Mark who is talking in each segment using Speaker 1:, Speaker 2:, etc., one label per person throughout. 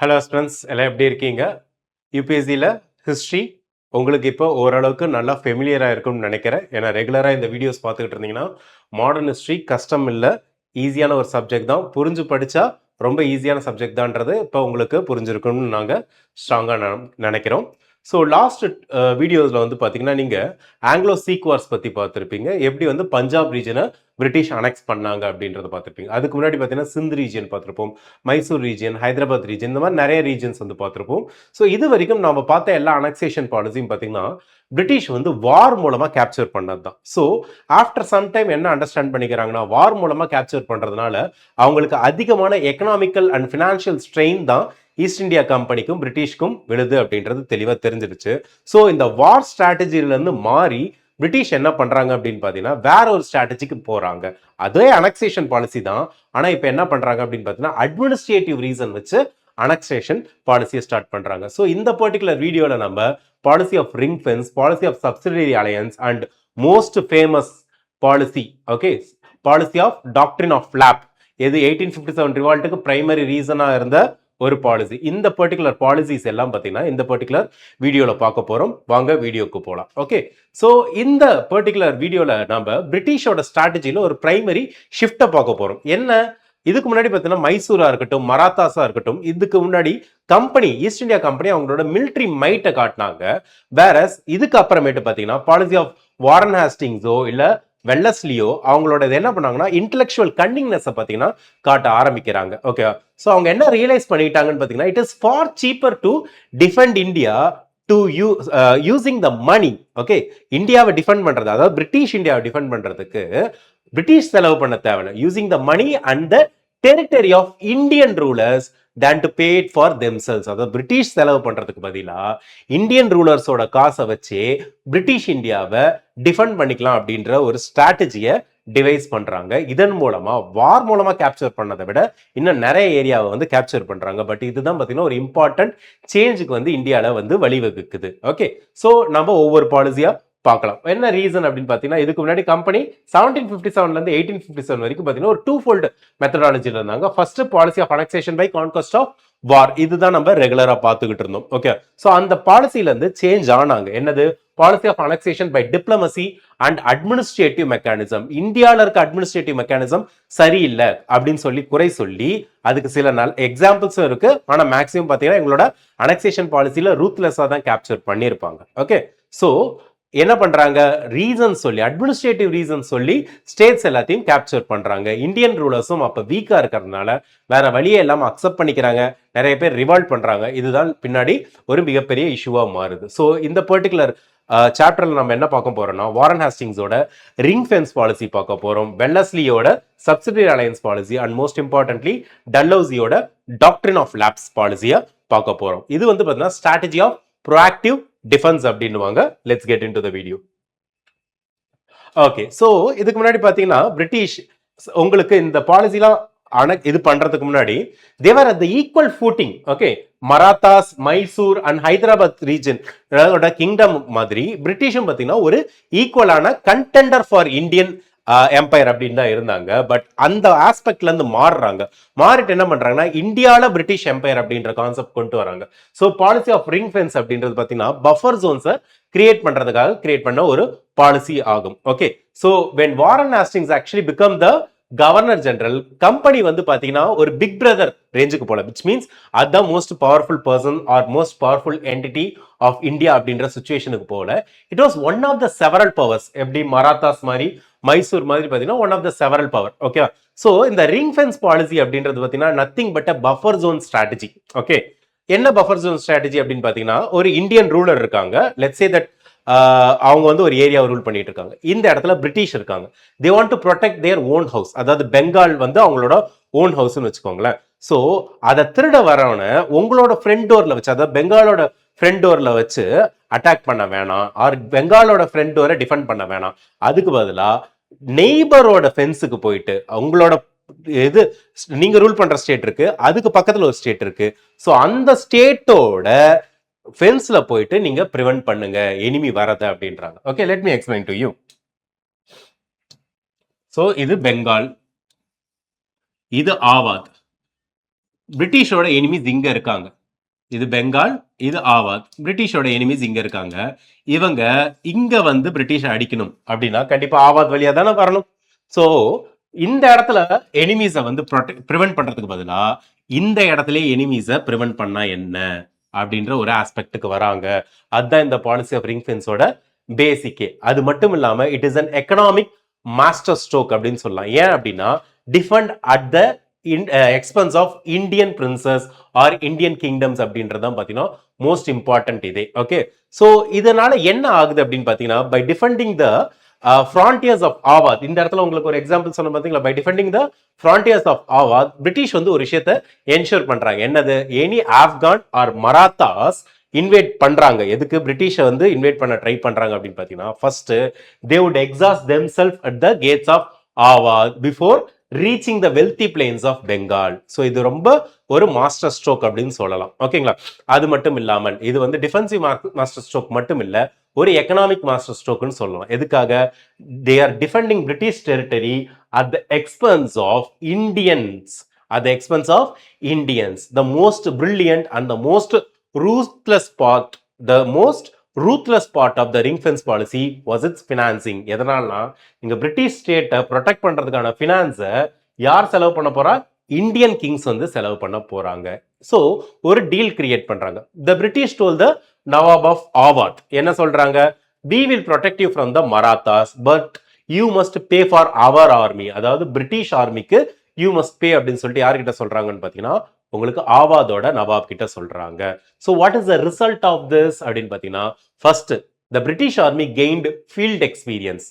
Speaker 1: Hello students, எல்லாம் எப்படி இருக்கீங்க? யூபிஎஸ்சியில் ஹிஸ்ட்ரி உங்களுக்கு இப்போ ஓரளவுக்கு நல்லா ஃபெமிலியராக இருக்கும்னு நினைக்கிறேன். ஏன்னா ரெகுலராக இந்த வீடியோஸ் பார்த்துக்கிட்டு இருந்தீங்கன்னா மாடர்ன் ஹிஸ்ட்ரி கஷ்டம் இல்லை, ஈஸியான ஒரு சப்ஜெக்ட் தான். புரிஞ்சு படித்தா ரொம்ப ஈஸியான சப்ஜெக்ட் தான்றது இப்போ உங்களுக்கு புரிஞ்சிருக்கும்னு நாங்கள் ஸ்ட்ராங்காக நினைக்கிறோம். ஸோ லாஸ்ட் வீடியோஸில் வந்து பார்த்தீங்கன்னா நீங்கள் ஆங்கிலோ சீக் வார்ஸ் பற்றி பார்த்துருப்பீங்க. எப்படி வந்து பஞ்சாப் ரீஜனை பிரிட்டிஷ் அனெக்ஸ் பண்ணாங்க அப்படின்றத பார்த்துருப்பீங்க. அதுக்கு முன்னாடி பார்த்தீங்கன்னா சிந்த் ரீஜன் பார்த்துருப்போம், மைசூர் ரீஜன், ஹைதராபாத் ரீஜன், இந்த மாதிரி நிறைய ரீஜன்ஸ் வந்து பார்த்துருப்போம். ஸோ இது வரைக்கும் நம்ம பார்த்த எல்லா அனெக்சேஷன் பாலிசியும் பார்த்தீங்கன்னா பிரிட்டிஷ் வந்து வார் மூலமாக கேப்சர் பண்ணது தான். ஸோ ஆஃப்டர் சம் டைம் என்ன அண்டர்ஸ்டாண்ட் பண்ணிக்கிறாங்கன்னா, வார் மூலமாக கேப்சர் பண்ணுறதுனால அவங்களுக்கு அதிகமான எக்கனாமிக்கல் அண்ட் ஃபினான்ஷியல் ஸ்ட்ரெயின் தான் ஈஸ்ட் இந்தியா கம்பெனிக்கும் பிரிட்டிஷ்க்கும் விழுது அப்படின்றது தெளிவாக தெரிஞ்சிருச்சு. ஸோ இந்த வார் ஸ்ட்ராட்டஜிலேருந்து மாறி பிரிட்டிஷ் என்ன பண்றாங்க அப்படின்னு பார்த்தீங்கன்னா வேற ஒரு ஸ்ட்ராட்டஜிக்கு போறாங்க. அதே அனெக்சேஷன் பாலிசி தான். ஆனால் இப்போ என்ன பண்றாங்க அப்படின்னு பார்த்தீங்கன்னா அட்மினிஸ்ட்ரேட்டிவ் ரீசன் வச்சு அனெக்சேஷன் பாலிசியை ஸ்டார்ட் பண்றாங்க. ஸோ இந்த பர்டிகுலர் வீடியோவில் நம்ம policy of ring fence, policy of subsidiary alliance and most famous policy, okay, policy of doctrine of lapse, எது 1857 ரிவால்ட்டுக்கு பிரைமரி ரீசனாக இருந்த ஒரு பாலிசி. இந்த பர்டிகுலர் பாலிசிஸ் எல்லாம் பார்த்தீங்கன்னா இந்த பர்டிகுலர் வீடியோவில் பார்க்க போகிறோம். வாங்க வீடியோக்கு போகலாம். ஓகே, ஸோ இந்த பர்டிகுலர் வீடியோவில் நம்ம பிரிட்டிஷோட ஸ்ட்ராட்டஜியில் ஒரு பிரைமரி ஷிஃப்டை பார்க்க போகிறோம். என்ன, இதுக்கு முன்னாடி பார்த்தீங்கன்னா மைசூரா இருக்கட்டும், மராத்தாஸா இருக்கட்டும், இதுக்கு முன்னாடி கம்பெனி, ஈஸ்ட் இந்தியா கம்பெனி அவங்களோட மிலிட்ரி மைட்டை காட்டினாங்க. வேறஸ் இதுக்கு அப்புறமேட்டு பார்த்தீங்கன்னா பாலிசி ஆஃப் வாரன் ஹாஸ்டிங்ஸோ இல்லை வெல்லஸ்லியோ அவங்களோட என்ன பண்ணாங்கன்னா இன்டெலெக்சுவல் கன்னிங்னஸை பார்த்தீங்கன்னா காட்ட ஆரம்பிக்கிறாங்க. ஓகே, ஸோ அவங்க என்ன ரியலைஸ் பண்ணிட்டாங்கன்னு பார்த்தீங்கன்னா it is far cheaper to defend India to using the money. Okay, இந்தியாவை டிஃபெண்ட் பண்றது, அதாவது பிரிட்டிஷ் இந்தியாவை டிஃபெண்ட் பண்றதுக்கு பிரிட்டிஷ் செலவு பண்ண தேவையில்லை, using the money and the territory of Indian rulers than to pay it for themselves. அதாவது British செலவு பண்றதுக்கு பதிலாக இந்தியன் ரூலர்ஸோட காசை வச்சு பிரிட்டிஷ் இந்தியாவை டிஃபெண்ட் பண்ணிக்கலாம் அப்படின்ற ஒரு ஸ்ட்ராட்டஜியை டிவைஸ் பண்றாங்க. இதன் மூலமா வார் மூலமா கேப்சர் பண்ணதை விட இன்னும் நிறைய ஏரியாவை வந்து கேப்சர் பண்றாங்க. பட் இதுதான் பார்த்தீங்கன்னா ஒரு இம்பார்ட்டன்ட் சேஞ்சுக்கு வந்து இந்தியாவில் வந்து வழிவகுக்குது. ஓகே, ஸோ நம்ம ஒவ்வொரு பாலிசியா பார்க்கலாம். என்ன ரீசன் அப்படின்னு பார்த்தீங்கன்னா இதுக்கு முன்னாடி கம்பெனி 1757 1857 வரைக்கும் பார்த்தீங்கன்னா ஒரு டூ ஃபோல்டு மெத்தடாலஜியில் இருந்தாங்க. First policy of annexation by conquest of war, இதுதான் நம்ம ரெகுலரா பார்த்துக்கிட்டு இருந்தோம். ஓகே, ஸோ அந்த பாலிசியில இருந்து சேஞ்ச் ஆனாங்க. என்னது, policy of annexation by diplomacy and administrative mechanism. இந்தியாவில் இருக்க அட்மினிஸ்ட்ரேட்டிவ் மெக்கானிசம் சரியில்லை அப்படின்னு சொல்லி குறை சொல்லி அதுக்கு சில நாள் எக்ஸாம்பிள்ஸும் இருக்கு. ஆனால் மேக்ஸிமம் பார்த்தீங்கன்னா எங்களோட அனெக்சேஷன் பாலிசியில ரூத்லெஸ்ஸாக தான் கேப்சர் பண்ணியிருப்பாங்க. ஓகே, ஸோ என்ன பண்றாங்க, ரீசன் சொல்லி, அட்மினிஸ்ட்ரேட்டிவ் ரீசன் சொல்லி ஸ்டேட்ஸ் எல்லாத்தையும் கேப்சர் பண்றாங்க. இந்தியன் ரூலர்ஸும் அப்ப வீக்கா இருக்கிறதுனால வேற வழியே இல்லாம அக்செப்ட் பண்ணிக்கிறாங்க. நிறைய பேர் ரிவால்ட் பண்றாங்க. இதுதான் பின்னாடி ஒரு மிகப்பெரிய இஷ்யூவா மாறுது. ஸோ இந்த பர்டிகுலர் சாப்டர்ல நம்ம என்ன பார்க்க போறோம்னா வாரன் ஹாஸ்டிங்ஸோட ரிங் ஃபென்ஸ் பாலிசி பார்க்க போறோம், வெல்லஸ்லியோட subsidiary alliance policy and most importantly டல்ஹௌசியோட டாக்ட்ரின் ஆஃப் லாப்ஸ் பாலிசியை பார்க்க போறோம். இது வந்து பார்த்தீங்கன்னா ஸ்ட்ராட்டஜி ஆஃப் ப்ரோஆக்டிவ் டிஃபென்ஸ் அப்படின்னுவாங்க. Let's get into the video. Okay, so இதுக்கு முன்னாடி பார்த்தீங்கன்னா பிரிட்டிஷ் உங்களுக்கு இந்த பாலிசிலாம் இது பண்றதுக்கு முன்னாடி they were at the equal footing. Okay, Marathas, Mysore and Hyderabad region kingdom மாதிரி பிரிட்டிஷும் பார்த்தீங்கன்னா ஒரு ஈக்குவலான கண்டெண்டர் ஃபார் இந்தியன் எம்பையர் அப்படின்னு தான் இருந்தாங்க. பட் அந்த ஆஸ்பெக்ட்ல இருந்து மாறிட்டு என்ன பண்றாங்கன்னா இந்தியாவில் பிரிட்டிஷ் எம்பையர் அப்படின்ற கான்செப்ட் கொண்டு வராங்க. So policy of ring fence அப்படின்றது பார்த்தீங்கன்னா பஃபர் ஜோன்ஸை கிரியேட் பண்றதுக்காக கிரியேட் பண்ண ஒரு பாலிசி ஆகும். Okay, so when Warren Hastings actually become the governor general, company வந்து பாத்தீங்கன்னா ஒரு பிக் பிரதர் ரேஞ்சுக்கு போல, விச் மீன்ஸ் அதுதான் most powerful person or most powerful entity of India அப்படின்ற சுச்சுவேஷனுக்கு போல. It was one of the several powers. எப்படி மராத்தாஸ் மாதிரி, மைசூர் மாதிரி பார்த்தீங்கன்னா one of the several power. Okay, so இந்த ரிங் ஃபென்ஸ் பாலிசி அப்படின்றது பார்த்தீங்கன்னா nothing but a buffer zone strategy. Okay, என்ன பஃபர் ஜோன் ஸ்ட்ராட்டஜி அப்படின்னு பார்த்தீங்கன்னா ஒரு இந்தியன் ரூலர் இருக்காங்க. லெட்ஸ் சே தட் அவங்க வந்து ஒரு ஏரியாவை ரூல் பண்ணிட்டு இருக்காங்க. இந்த இடத்துல பிரிட்டிஷ் இருக்காங்க. They want to protect their own house, அதாவது பெங்கால் வந்து அவங்களோட ஓன் ஹவுஸ்ன்னு வச்சுக்கோங்களேன். ஸோ அதை திருட வரவன உங்களோட ஃப்ரண்ட் டோர்ல வச்சு, அதாவது பெங்காலோட ஃப்ரண்ட் டோர்ல வச்சு அட்டாக் பண்ண வேணாம், ஆர் பெங்காலோட ஃப்ரண்ட் டோரை டிஃபெண்ட் பண்ண வேணாம். அதுக்கு பதிலாக நெய்பரோட ஃபென்ஸுக்கு போயிட்டு உங்களோட இது நீங்க ரூல் பண்ற ஸ்டேட் இருக்கு, அதுக்கு பக்கத்துல ஒரு ஸ்டேட் இருக்கு. ஸோ அந்த ஸ்டேட்டோட ஃபென்ஸ்ல போயிட்டு நீங்க பிரிவென்ட் பண்ணுங்க எனிமி வரத அப்படின்றாங்க. Okay, let me explain to you. So இது பெங்கால், இது ஆவாத், பிரிட்டிஷோட எனிமீஸ் இங்க இருக்காங்க. இது பெங்கால், இது ஆவாத். பிரிட்டிஷோட எனிமீஸ் இங்க இருக்காங்க. இவங்க இங்க வந்து பிரிட்டிஷ் அடிக்கணும் அப்படின்னா கண்டிப்பா ஆவாத் வழியா தானே வரணும். ஸோ இந்த இடத்துல எனிமீஸை வந்து ப்ரிவென்ட் பண்றதுக்கு பதிலா இந்த இடத்துல எனிமீஸை ப்ரிவென்ட் பண்ணா என்ன அப்படின்ற ஒரு ஆஸ்பெக்டுக்கு வராங்க. அதுதான் இந்த பாலிசி ஆஃப் ரிங் ஃபென்ஸோட பேசிக்கே. அது மட்டும் இல்லாம it is an economic master stroke அப்படின்னு சொல்லலாம். ஏன் அப்படின்னா defend at the expense of Indian princes or Indian kingdoms அப்படின்றதான் பார்த்தீங்கன்னா மோஸ்ட் இம்பார்ட்டன்ட் இதே. ஓகே, ஸோ இதனால என்ன ஆகுது அப்படின்னு பார்த்தீங்கன்னா by defending the frontiers of Awadh, இந்த இடத்துல உங்களுக்கு ஒரு எக்ஸாம்பிள் சொன்ன பார்த்தீங்களா, by defending the frontiers of Awadh British வந்து ஒரு விஷயத்தை என்ஷூர் பண்றாங்க. என்னது, any Afghan or Marathas invite பண்றாங்க. எதுக்கு பிரிட்டிஷை வந்து இன்வைட் பண்ண ட்ரை பண்றாங்க அப்படின்னு பார்த்தீங்கன்னா first they would exhaust themself at the gates of Awadh before reaching the wealthy plains of Bengal. So இது ரொம்ப ஒரு மாஸ்டர் ஸ்ட்ரோக் அப்படின்னு சொல்லலாம். ஓகேங்களா, அது மட்டும் இல்லாமல் இது வந்து டிஃபென்சிவ் மாஸ்டர் ஸ்ட்ரோக் மட்டும் இல்லை, ஒரு எக்கனாமிக் மாஸ்டர் ஸ்ட்ரோக்னு சொல்லலாம். எதுக்காக, they are defending British territory at the expense of Indians, at the expense of Indians. The most brilliant and the most ruthless part, the most ruthless part of the ring fence policy was its financing. எதனால்னா இங்க British ஸ்டேட்டை protect பண்றதுக்கான ஃபினான்ஸை யார் செலவு பண்ண போறா, Indian Kings வந்து செலவு பண்ண போறாங்க. ஸோ ஒரு டீல் கிரியேட் பண்றாங்க. The British told the nawab of Awadh என்ன சொல்றாங்க, we will protect you from the Marathas but you must pay for our army. அதாவது பிரிட்டிஷ் ஆர்மிக்கு யூ மஸ்ட் பே அப்படின்னு சொல்லிட்டு யார்கிட்ட சொல்றாங்கன்னு பார்த்தீங்கன்னா உங்களுக்கு ஆவாதோட நவாப் கிட்ட சொல்றாங்க. So what is the result of this அப்படின்னு பார்த்தீங்கன்னா first the British army gained field experience.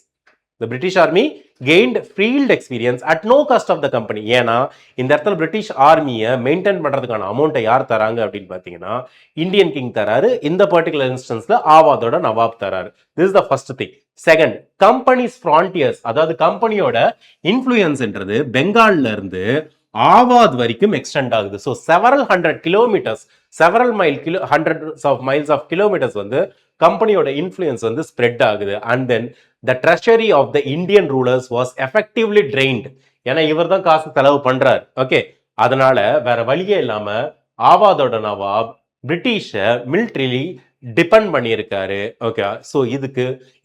Speaker 1: The British Army gained field experience at no cost of the company. ஏன்னா இந்த இடத்துல பிரிட்டிஷ் ஆர்மியை மெயின்டைன் பண்றதுக்கான அமௌண்ட்டை யார் தராங்க அப்படின்னு பார்த்தீங்கன்னா இந்தியன் கிங் தராரு. இந்த பர்டிகுலர் இன்ஸ்டன்ஸ்ல ஆவாதோட நவாப் தராரு. This is the first thing. Second, company's frontiers, அதாவது கம்பெனியோட இன்ஃப்ளூயன்ஸ்ன்றது பெங்கால்ல இருந்து ஆவாத் வரைக்கும் எக்ஸ்டெண்ட் ஆகுது. So several hundred kilometres, several hundreds of miles of kilometres வந்து கம்பெனியோட இன்ஃப்ளூயன்ஸ் வந்து ஸ்ப்ரெட் ஆகுது. And then the treasury of the Indian rulers was effectively drained. ஏன்னா இவர் தான் காசு செலவு பண்றார். ஓகே, அதனால வேற வழியே இல்லாம ஆவாதோட நவாப் பிரிட்டிஷ மிலிட்டரிலி டிபெண்ட் பண்ணியிருக்காரு. ஓகே, ஸோ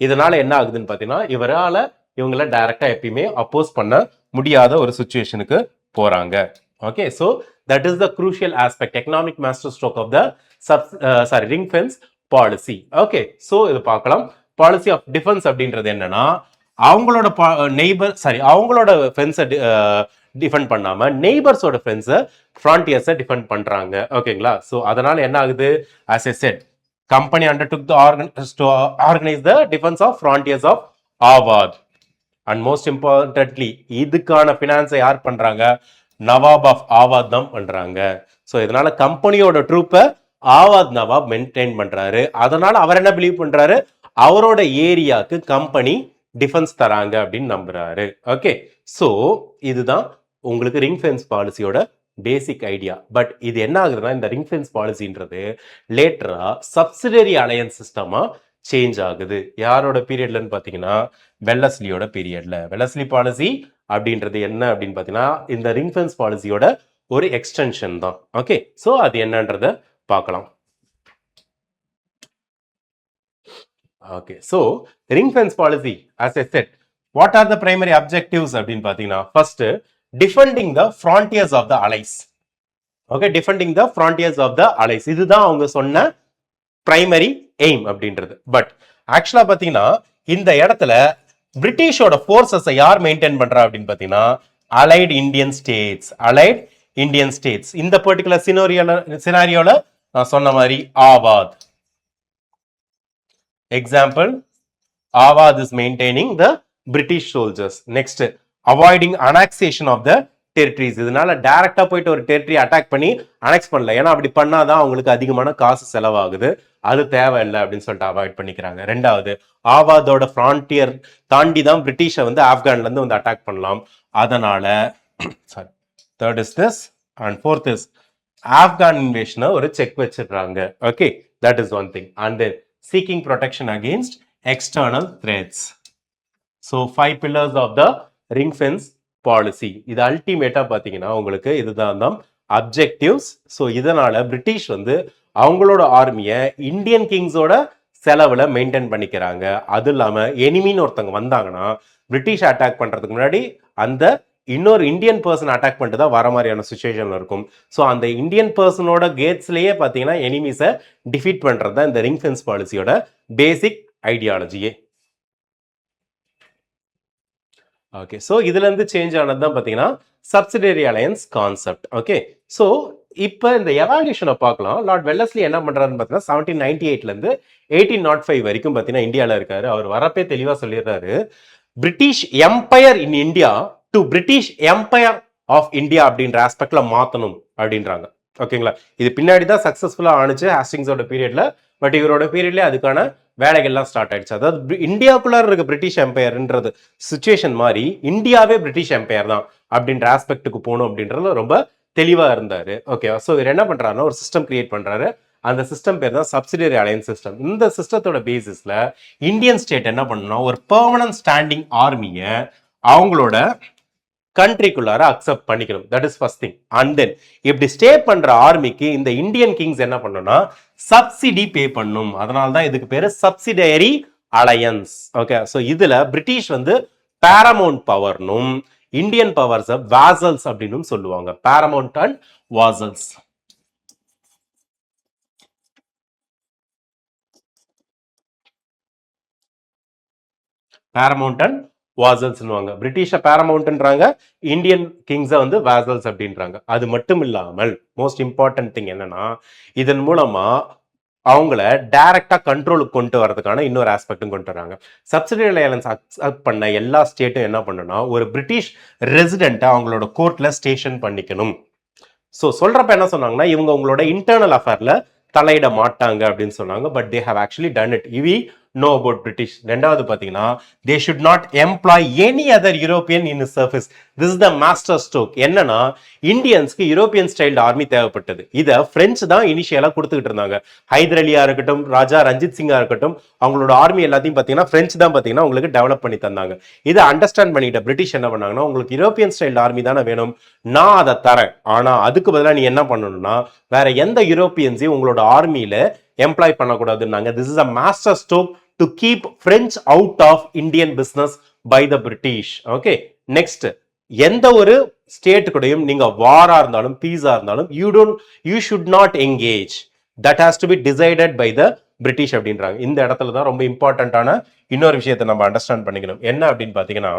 Speaker 1: இதனால என்ன ஆகுதுன்னு பார்த்தீங்கன்னா இவரால இவங்களை டைரக்டா எப்பயுமே அப்போஸ் பண்ண முடியாத ஒரு சுச்சுவேஷனுக்கு போறாங்க. Okay, so that is the crucial aspect, economic master stroke of the ring fence policy. Okay, so இது பார்க்கலாம். பாலிசி ஆஃப் டிஃபென்ஸ் அப்படின்றது என்னன்னா அவங்களோட அவங்களோட ஃபென்ஸை டிஃபெண்ட் பண்ணாம நெய்பர்ஸோட ஃபென்ஸை ஃப்ரான்டியர்ஸை டிஃபெண்ட் பண்றாங்க. ஓகேங்களா, ஸோ அதனால என்ன ஆகுது, as I said, company undertook to organize the defense of frontiers of Awadh. And most importantly இதுக்கான ஃபினான்ஸை யார் பண்றாங்க, நவாப் ஆஃப் ஆவாத் தான் பண்றாங்க. ஸோ இதனால கம்பெனியோட ட்ரூப்பை ஆவாத் நவாப் மெயின்டைன் பண்றாரு. அதனால அவர் என்ன பிலீவ் பண்றாரு, அவரோட ஏரியாவுக்கு கம்பெனி டிஃபென்ஸ் தராங்க அப்படின்னு நம்புறாரு. ஓகே, ஸோ இதுதான் உங்களுக்கு ரிங் ஃபென்ஸ் பாலிசியோட பேசிக் ஐடியா. பட் இது என்ன ஆகுதுன்னா இந்த ரிங் ஃபென்ஸ் பாலிசின்றது லேட்டரா சப்சிடரி அலையன்ஸ் சிஸ்டமா சேஞ்ச் ஆகுது. யாரோட பீரியட்லன்னு பார்த்தீங்கன்னா வெல்லஸ்லியோட பீரியட்ல. வெல்லஸ்லி பாலிசி அப்படின்றது என்ன அப்படின்னு பார்த்தீங்கன்னா இந்த ரிங் ஃபென்ஸ் பாலிசியோட ஒரு எக்ஸ்டென்ஷன் தான். ஓகே, ஸோ அது என்னன்றத பார்க்கலாம். Okay, so ring fence policy, as I said, what are the primary objectives அப்படின்னு பார்த்தீங்கன்னா first defending the frontiers of the allies. Okay, defending the frontiers of the allies, இதுதான் அவங்க சொன்ன பிரைமரி எய்ம் அப்படின்றது. But ஆக்சுவலா பார்த்தீங்கன்னா இந்த இடத்துல பிரிட்டிஷோட ஃபோர்ஸஸை யார் மெயின்டைன் பண்றா அப்படின்னு பார்த்தீங்கன்னா allied Indian states. Allied Indian states இந்த பர்டிகுலர் சினாரியோல நான் சொன்ன மாதிரி Awad. Example, Awadh is maintaining the British soldiers. Next, avoiding annexation of the territories. இதனால டைரக்டா போயிட்டு ஒரு டெரிட்டரி அட்டாக் பண்ணி அனெக்ஸ் பண்ணல. ஏன்னா அப்படி பண்ணாதான் அவங்களுக்கு அதிகமான காசு செலவாகுது, அது தேவையில்லை அப்படின்னு சொல்லிட்டு அவாய்ட் பண்ணிக்கிறாங்க. ரெண்டாவது, ஆவாதோட ஃப்ரான்டியர் தாண்டி தான் பிரிட்டிஷை வந்து ஆப்கான்ல இருந்து வந்து அட்டாக் பண்ணலாம். அதனால sorry, third is this and fourth is Afghan இன்வேஷனை ஒரு செக் வச்சிடுறாங்க. Okay, that is one thing. And then seeking protection against external threats. So 5 pillars of the ring fence policy. இது அல்டிமேட்டா பாத்தீங்கன்னா உங்களுக்கு இதுதான் அப்ஜெக்டிவ்ஸ். ஸோ இதனால பிரிட்டிஷ் வந்து அவங்களோட ஆர்மியை இந்தியன் கிங்ஸோட செலவுல மெயின்டைன் பண்ணிக்கிறாங்க. அது இல்லாம எனிமின்னு ஒருத்தவங்க வந்தாங்கன்னா பிரிட்டிஷ் அட்டாக் பண்றதுக்கு முன்னாடி அந்த இன்னொரு இந்தியன் பர்சன் அட்டாக் பண்ணிட்டு தான் வர மாதிரியான சுச்சுவேஷன்ல இருக்கும். ஸோ அந்த இந்தியன் பர்சனோட கேட்ஸ்லயே பார்த்தீங்கன்னா எனிமிஸை டிஃபீட் பண்றது தான் இந்த ரிங் ஃபென்ஸ் பாலிசியோட பேசிக் ஐடியாலஜியே. ஓகே, ஸோ இதுல இருந்து சேஞ்ச் ஆனது தான் பார்த்தீங்கன்னா subsidiary alliance concept. Okay, so இப்போ இந்த எவால்யூஷனை பார்க்கலாம். லார்ட் வெல்லஸ்லி என்ன பண்றாருன்னு பார்த்தீங்கன்னா 1798 இருந்து 1805 வரைக்கும் பார்த்தீங்கன்னா இந்தியாவில் இருக்காரு. அவர் வரப்பே தெளிவாக சொல்லிடுறாரு, British empire in India to British empire of India அப்படின்ற ஆஸ்பெக்ட்ல மாற்றணும் அப்படின்றாங்க. ஓகேங்களா, இது பின்னாடி தான் சக்சஸ்ஃபுல்லாக ஆனிச்சு ஹாஸ்டிங்ஸோட பீரியட்ல. பட் இவரோட பீரியட்லேயே அதுக்கான வேலைகள்லாம் ஸ்டார்ட் ஆயிடுச்சு. அதாவது இந்தியாவுக்குள்ளார இருக்க பிரிட்டிஷ் எம்பையர்ன்றது சுச்சுவேஷன் மாதிரி இந்தியாவே பிரிட்டிஷ் எம்பையர் தான் அப்படின்ற ஆஸ்பெக்டுக்கு போகணும் அப்படின்றது ரொம்ப தெளிவா இருந்தாரு. ஓகே, ஸோ இவர் என்ன பண்றாருன்னா ஒரு சிஸ்டம் கிரியேட் பண்றாரு. அந்த சிஸ்டம் பேர் தான் சப்சிடரி அலையன்ஸ் சிஸ்டம். இந்த சிஸ்டத்தோட பேசிஸ்ல இந்தியன் ஸ்டேட் என்ன பண்ணணும்னா ஒரு பெர்மனன்ட் ஸ்டாண்டிங் ஆர்மியை அவங்களோட கண்ட்ரிக்குள்ளார அக்செப்ட் பண்ணிக்கணும். That is first thing. And தென் இப்படி ஸ்டே பண்ற ஆர்மிக்கு இந்த இந்தியன் கிங்ஸ் என்ன பண்ணணும்னா சப்சிடி பே பண்ணும். அதனால தான் இதுக்கு பேரு சப்சிடரி அலையன்ஸ். ஓகே, ஸோ இதுல பிரிட்டிஷ் வந்து பாரமவுண்ட் பவர்னும் இந்தியன் பவர்ஸ் வாசல்ஸ் அப்படின்னு சொல்லுவாங்க. Paramount and vassals. Paramount and வாசல்ஸ்னுவாங்க. பிரிட்டிஷ பாரமவுண்ட்ன்றாங்க, இந்தியன் கிங்ஸை வந்து வாசல்ஸ் அப்படின்றாங்க. அது மட்டும் இல்லாமல் மோஸ்ட் இம்பார்ட்டன்ட் திங் என்னன்னா இதன் மூலமா அவங்கள டைரக்டா கண்ட்ரோலுக்கு கொண்டு வரதுக்கான இன்னொரு ஆஸ்பெக்டும் கொண்டு வராங்க. சப்சிடரி அலையன்ஸ் அக்செப்ட் பண்ண எல்லா ஸ்டேட்டும் என்ன பண்ணணும்னா ஒரு பிரிட்டிஷ் ரெசிடென்ட்டை அவங்களோட கோர்ட்ல ஸ்டேஷன் பண்ணிக்கணும். ஸோ சொல்றப்ப என்ன சொன்னாங்கன்னா இவங்க உங்களோட இன்டர்னல் அஃபேர்ல தலையிட மாட்டாங்க அப்படின்னு சொன்னாங்க. But they have actually done it. இவி நோ அபவுட் பிரிட்டிஷ். ரெண்டாவது பார்த்தீங்கன்னா they should not employ any other European in service. This is the master stroke. என்னன்னா இந்தியன்ஸ்க்கு யூரோப்பியன் ஸ்டைல்டு ஆர்மி தேவைப்பட்டது. இதை பிரெஞ்சு தான் இனிஷியலா கொடுத்துக்கிட்டு இருந்தாங்க. ஹைதர் அலியா இருக்கட்டும், ராஜா ரஞ்சித் சிங்கா இருக்கட்டும், அவங்களோட ஆர்மி எல்லாத்தையும் பார்த்தீங்கன்னா பிரெஞ்சு தான் பார்த்தீங்கன்னா உங்களுக்கு டெவலப் பண்ணி தந்தாங்க. இதை அண்டர்ஸ்டாண்ட் பண்ணிட்ட பிரிட்டிஷ் என்ன பண்ணாங்கன்னா உங்களுக்கு யூரோப்பியன் ஸ்டைல்டு ஆர்மி தானே வேணும், நான் அதை தரேன். ஆனா அதுக்கு பதிலாக நீ என்ன பண்ணணும்னா வேற எந்த யூரோப்பியன்ஸையும் உங்களோட ஆர்மியில எம்ப்ளாய் பண்ணக்கூடாதுன்னாங்க. This is a master stroke to keep French out of Indian business by the British. Okay, next எந்த ஒரு ஸ்டேட் கூடயும் நீங்க வாரா இருந்தாலும் பீஸா இருந்தாலும் you should not engage. That has to be decided by the British அப்படின்றாங்க. இந்த இடத்துல தான் ரொம்ப இம்பார்ட்டன்டான இன்னொரு விஷயத்தை நம்ம அண்டர்ஸ்டாண்ட் பண்ணிக்கணும். என்ன அப்படின்னு பாத்தீங்கன்னா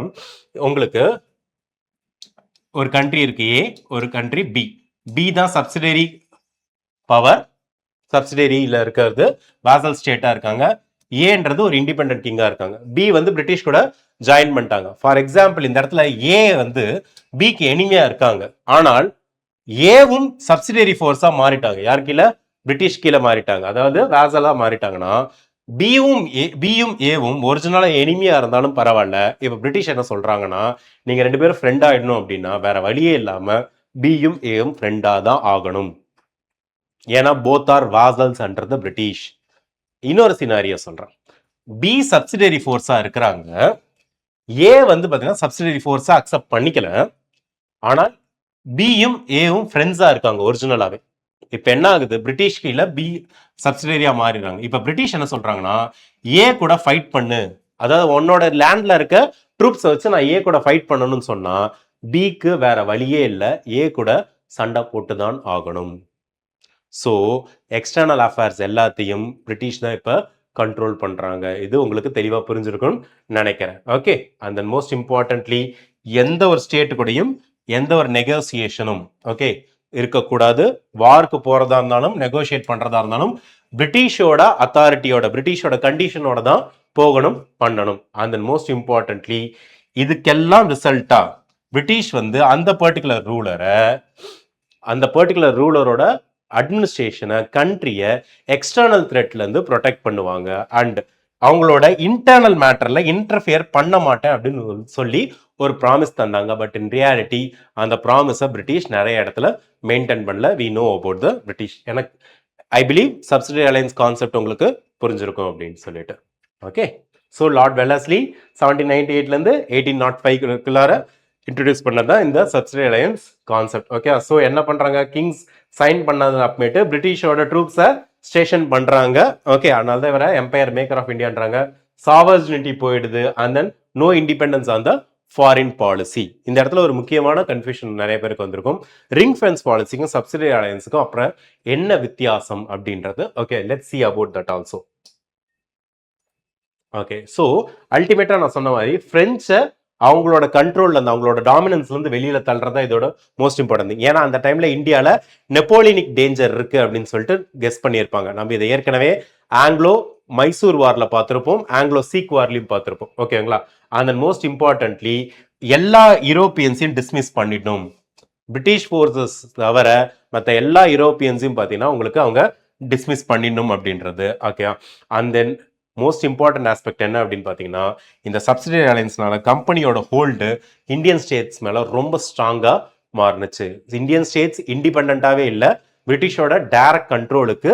Speaker 1: உங்களுக்கு ஒரு கண்ட்ரி இருக்கு ஏ, ஒரு கண்ட்ரி பி. பி தான் சப்சிடரி பவர், சப்சிடரியில இருக்கிறது வாசல் ஸ்டேட்டா இருக்காங்க. ஏன்றது ஒரு இண்டிபெண்டன்ட் கிங்கா இருக்காங்க. பி வந்து பிரிட்டிஷ் கூட ஜாயின் பண்ணிட்டாங்க. ஃபார் எக்ஸாம்பிள் இந்த இடத்துல ஏ வந்து பிக்கு எனிமியா இருக்காங்க. ஆனால் ஏவும் சப்சிடரி ஃபோர்ஸா மாறிட்டாங்க. யார் கீழே? பிரிட்டிஷ் கீழே மாறிட்டாங்க. அதாவது வாசலா மாறிட்டாங்கன்னா பியும் ஏவும் ஒரிஜினலா எனிமியா இருந்தாலும் பரவாயில்ல. இப்ப பிரிட்டிஷ் என்ன சொல்றாங்கன்னா நீங்க ரெண்டு பேரும் ஃப்ரெண்ட் ஆயிடணும் அப்படின்னா வேற வழியே இல்லாம பியும் ஏவும் ஃப்ரெண்டா தான் ஆகணும். ஏன்னா both are Versailles under the British. இன்னொரு சினாரியோ சொல்றேன். பி சப்சிடரி ஃபோர்ஸா இருக்கிறாங்க, ஏ வந்து பாத்தீங்கன்னா சப்சிடரி ஃபோர்ஸா அக்செப்ட் பண்ணிக்கல. ஆனால் பியும் ஏவும் ஃப்ரெண்ட்ஸா இருக்காங்க ஒரிஜினலாவே. இப்ப என்ன ஆகுது, பிரிட்டிஷ் கீழ பி சப்சிடரியா மாறிடுறாங்க. இப்ப பிரிட்டிஷ் என்ன சொல்றாங்கன்னா ஏ கூட ஃபைட் பண்ணு, அதாவது உன்னோட லேண்ட்ல இருக்க ட்ரூப்ஸ் வச்சு நான் ஏ கூட ஃபைட் பண்ணணும்னு சொன்னா பிக்கு வேற வழியே இல்லை, ஏ கூட சண்டை போட்டுதான் ஆகணும். ஸோ எக்ஸ்டர்னல் அஃபேர்ஸ் எல்லாத்தையும் பிரிட்டிஷ் தான் இப்போ கண்ட்ரோல் பண்ணுறாங்க. இது உங்களுக்கு தெளிவாக புரிஞ்சிருக்கும்னு நினைக்கிறேன். Okay, and then most importantly எந்த ஒரு ஸ்டேட்டு கூடயும் எந்த ஒரு நெகோசியேஷனும் ஓகே இருக்கக்கூடாது. வார்க்கு போகிறதா இருந்தாலும் நெகோசியேட் பண்ணுறதா இருந்தாலும் பிரிட்டிஷோட அத்தாரிட்டியோட பிரிட்டிஷோட கண்டிஷனோட தான் போகணும் பண்ணணும். அண்ட் தென் மோஸ்ட் இம்பார்ட்டன்ட்லி இதுக்கெல்லாம் ரிசல்ட்டா பிரிட்டிஷ் வந்து அந்த பர்டிகுலர் ரூலரோட அட்மினிஸ்ட்ரேஷனை கண்ட்ரியை எக்ஸ்டர்னல் த்ரெட்ல இருந்து ப்ரொடெக்ட் பண்ணுவாங்க. அண்ட் அவங்களோட இன்டர்னல் மேட்டர்ல இன்டர்ஃபியர் பண்ண மாட்டேன் அப்படின்னு சொல்லி ஒரு ப்ராமிஸ் தந்தாங்க. பட் இன் ரியாலிட்டி அந்த ப்ராமிஸை பிரிட்டிஷ் நிறைய இடத்துல மெயின்டைன் பண்ணல. We know about the British. எனக்கு I believe subsidiary alliance concept உங்களுக்கு புரிஞ்சிருக்கும் அப்படின்னு சொல்லிட்டு. Okay, so Lord Wellesley 1798 1805 introduce பண்ணதான் இந்த subsidiary alliance concept. Okay, so என்ன பண்றாங்க, கிங்ஸ் சைன் பண்ணது அப்புறமேட்டு பிரிட்டிஷோட ட்ரூப்ஸை ஸ்டேஷன் பண்றாங்க. ஓகே, அதனால தான் இவரை எம்பையர் மேக்கர் ஆஃப் இந்தியான்றாங்க. சாவர்ஜினிட்டி போயிடுது and then no independence on the foreign policy. இந்த இடத்துல ஒரு முக்கியமான கன்ஃபியூஷன் நிறைய பேருக்கு வந்திருக்கும். ரிங் ஃபென்ஸ் பாலிசிக்கும் சப்சிடரி அலையன்ஸுக்கும் அப்புறம் என்ன வித்தியாசம் அப்படின்றது. Okay, let's see about that also. Okay, so அல்டிமேட்டா நான் சொன்ன மாதிரி பிரெஞ்சை அவங்களோட கண்ட்ரோல்ல இருந்து, அவங்களோட டாமினன்ஸ்ல இருந்து வெளியில தள்ளுறதா இதோட மோஸ்ட் இம்பார்ட்டன்ட். ஏன்னா அந்த டைம்ல இந்தியால நெப்போலியனிக் டேஞ்சர் இருக்கு அப்படின்னு சொல்லிட்டு கெஸ் பண்ணியிருப்பாங்க. நம்ம இதை ஏற்கனவே ஆங்கிலோ மைசூர் வார்ல பார்த்திருப்போம், ஆங்கிலோ சீக் வார்லையும் பார்த்திருப்போம். ஓகேங்களா, அண்ட் மோஸ்ட் இம்பார்ட்டன்ட்லி எல்லா யூரோப்பியன்ஸையும் டிஸ்மிஸ் பண்ணிடணும். பிரிட்டிஷ் ஃபோர்ஸஸ் தவிர மற்ற எல்லா யூரோப்பியன்ஸையும் பார்த்தீங்கன்னா உங்களுக்கு அவங்க டிஸ்மிஸ் பண்ணிடணும் அப்படின்றது. Okay, and then most important aspect என்ன அப்படின்னு பார்த்தீங்கன்னா, இந்த சப்சிடரி அலையன்ஸ்னால கம்பெனியோட ஹோல்டு இந்தியன் ஸ்டேட்ஸ் மேலே ரொம்ப ஸ்ட்ராங்காக மாறுனுச்சு. இந்தியன் ஸ்டேட்ஸ் இண்டிபெண்டாகவே இல்லை, பிரிட்டிஷோட டைரக்ட் கண்ட்ரோலுக்கு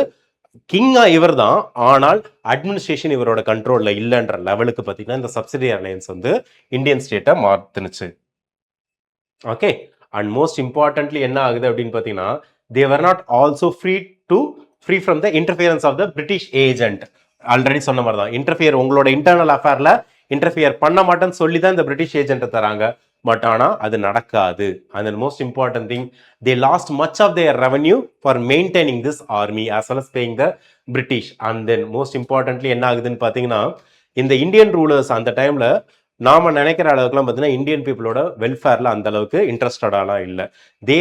Speaker 1: கிங்கா இவர் தான், ஆனால் அட்மினிஸ்ட்ரேஷன் இவரோட கண்ட்ரோலில் இல்லைன்ற லெவலுக்கு பார்த்தீங்கன்னா இந்த சப்சிடரி அலையன்ஸ் வந்து இந்தியன் ஸ்டேட்டை மாற்றுனுச்சு. ஓகே, அண்ட் மோஸ்ட் இம்பார்ட்டன்ட்லி என்ன ஆகுது அப்படின்னு பார்த்தீங்கன்னா, they were not also free from the interference of the British agent. Already சொன்ன மாதிரி தான், இன்டர்ஃபியர் உங்களோட இன்டர்னல் அஃபேர்ல இன்டர்ஃபியர் பண்ண மாட்டேன்னு சொல்லி தான் இந்த பிரிட்டிஷ் ஏஜென்ட்டை தராங்க. பட் ஆனால் அது நடக்காது. And most important thing, they lost much of their revenue for maintaining this army as well as paying the British. And then most importantly என்ன ஆகுதுன்னு பார்த்தீங்கன்னா, இந்த இந்தியன் ரூலர்ஸ் அந்த டைம்ல நாம நினைக்கிற அளவுக்குலாம் பார்த்தீங்கன்னா இந்தியன் பீப்புளோட வெல்ஃபேர்ல அந்த அளவுக்கு இன்ட்ரெஸ்டடாலாம் இல்லை. They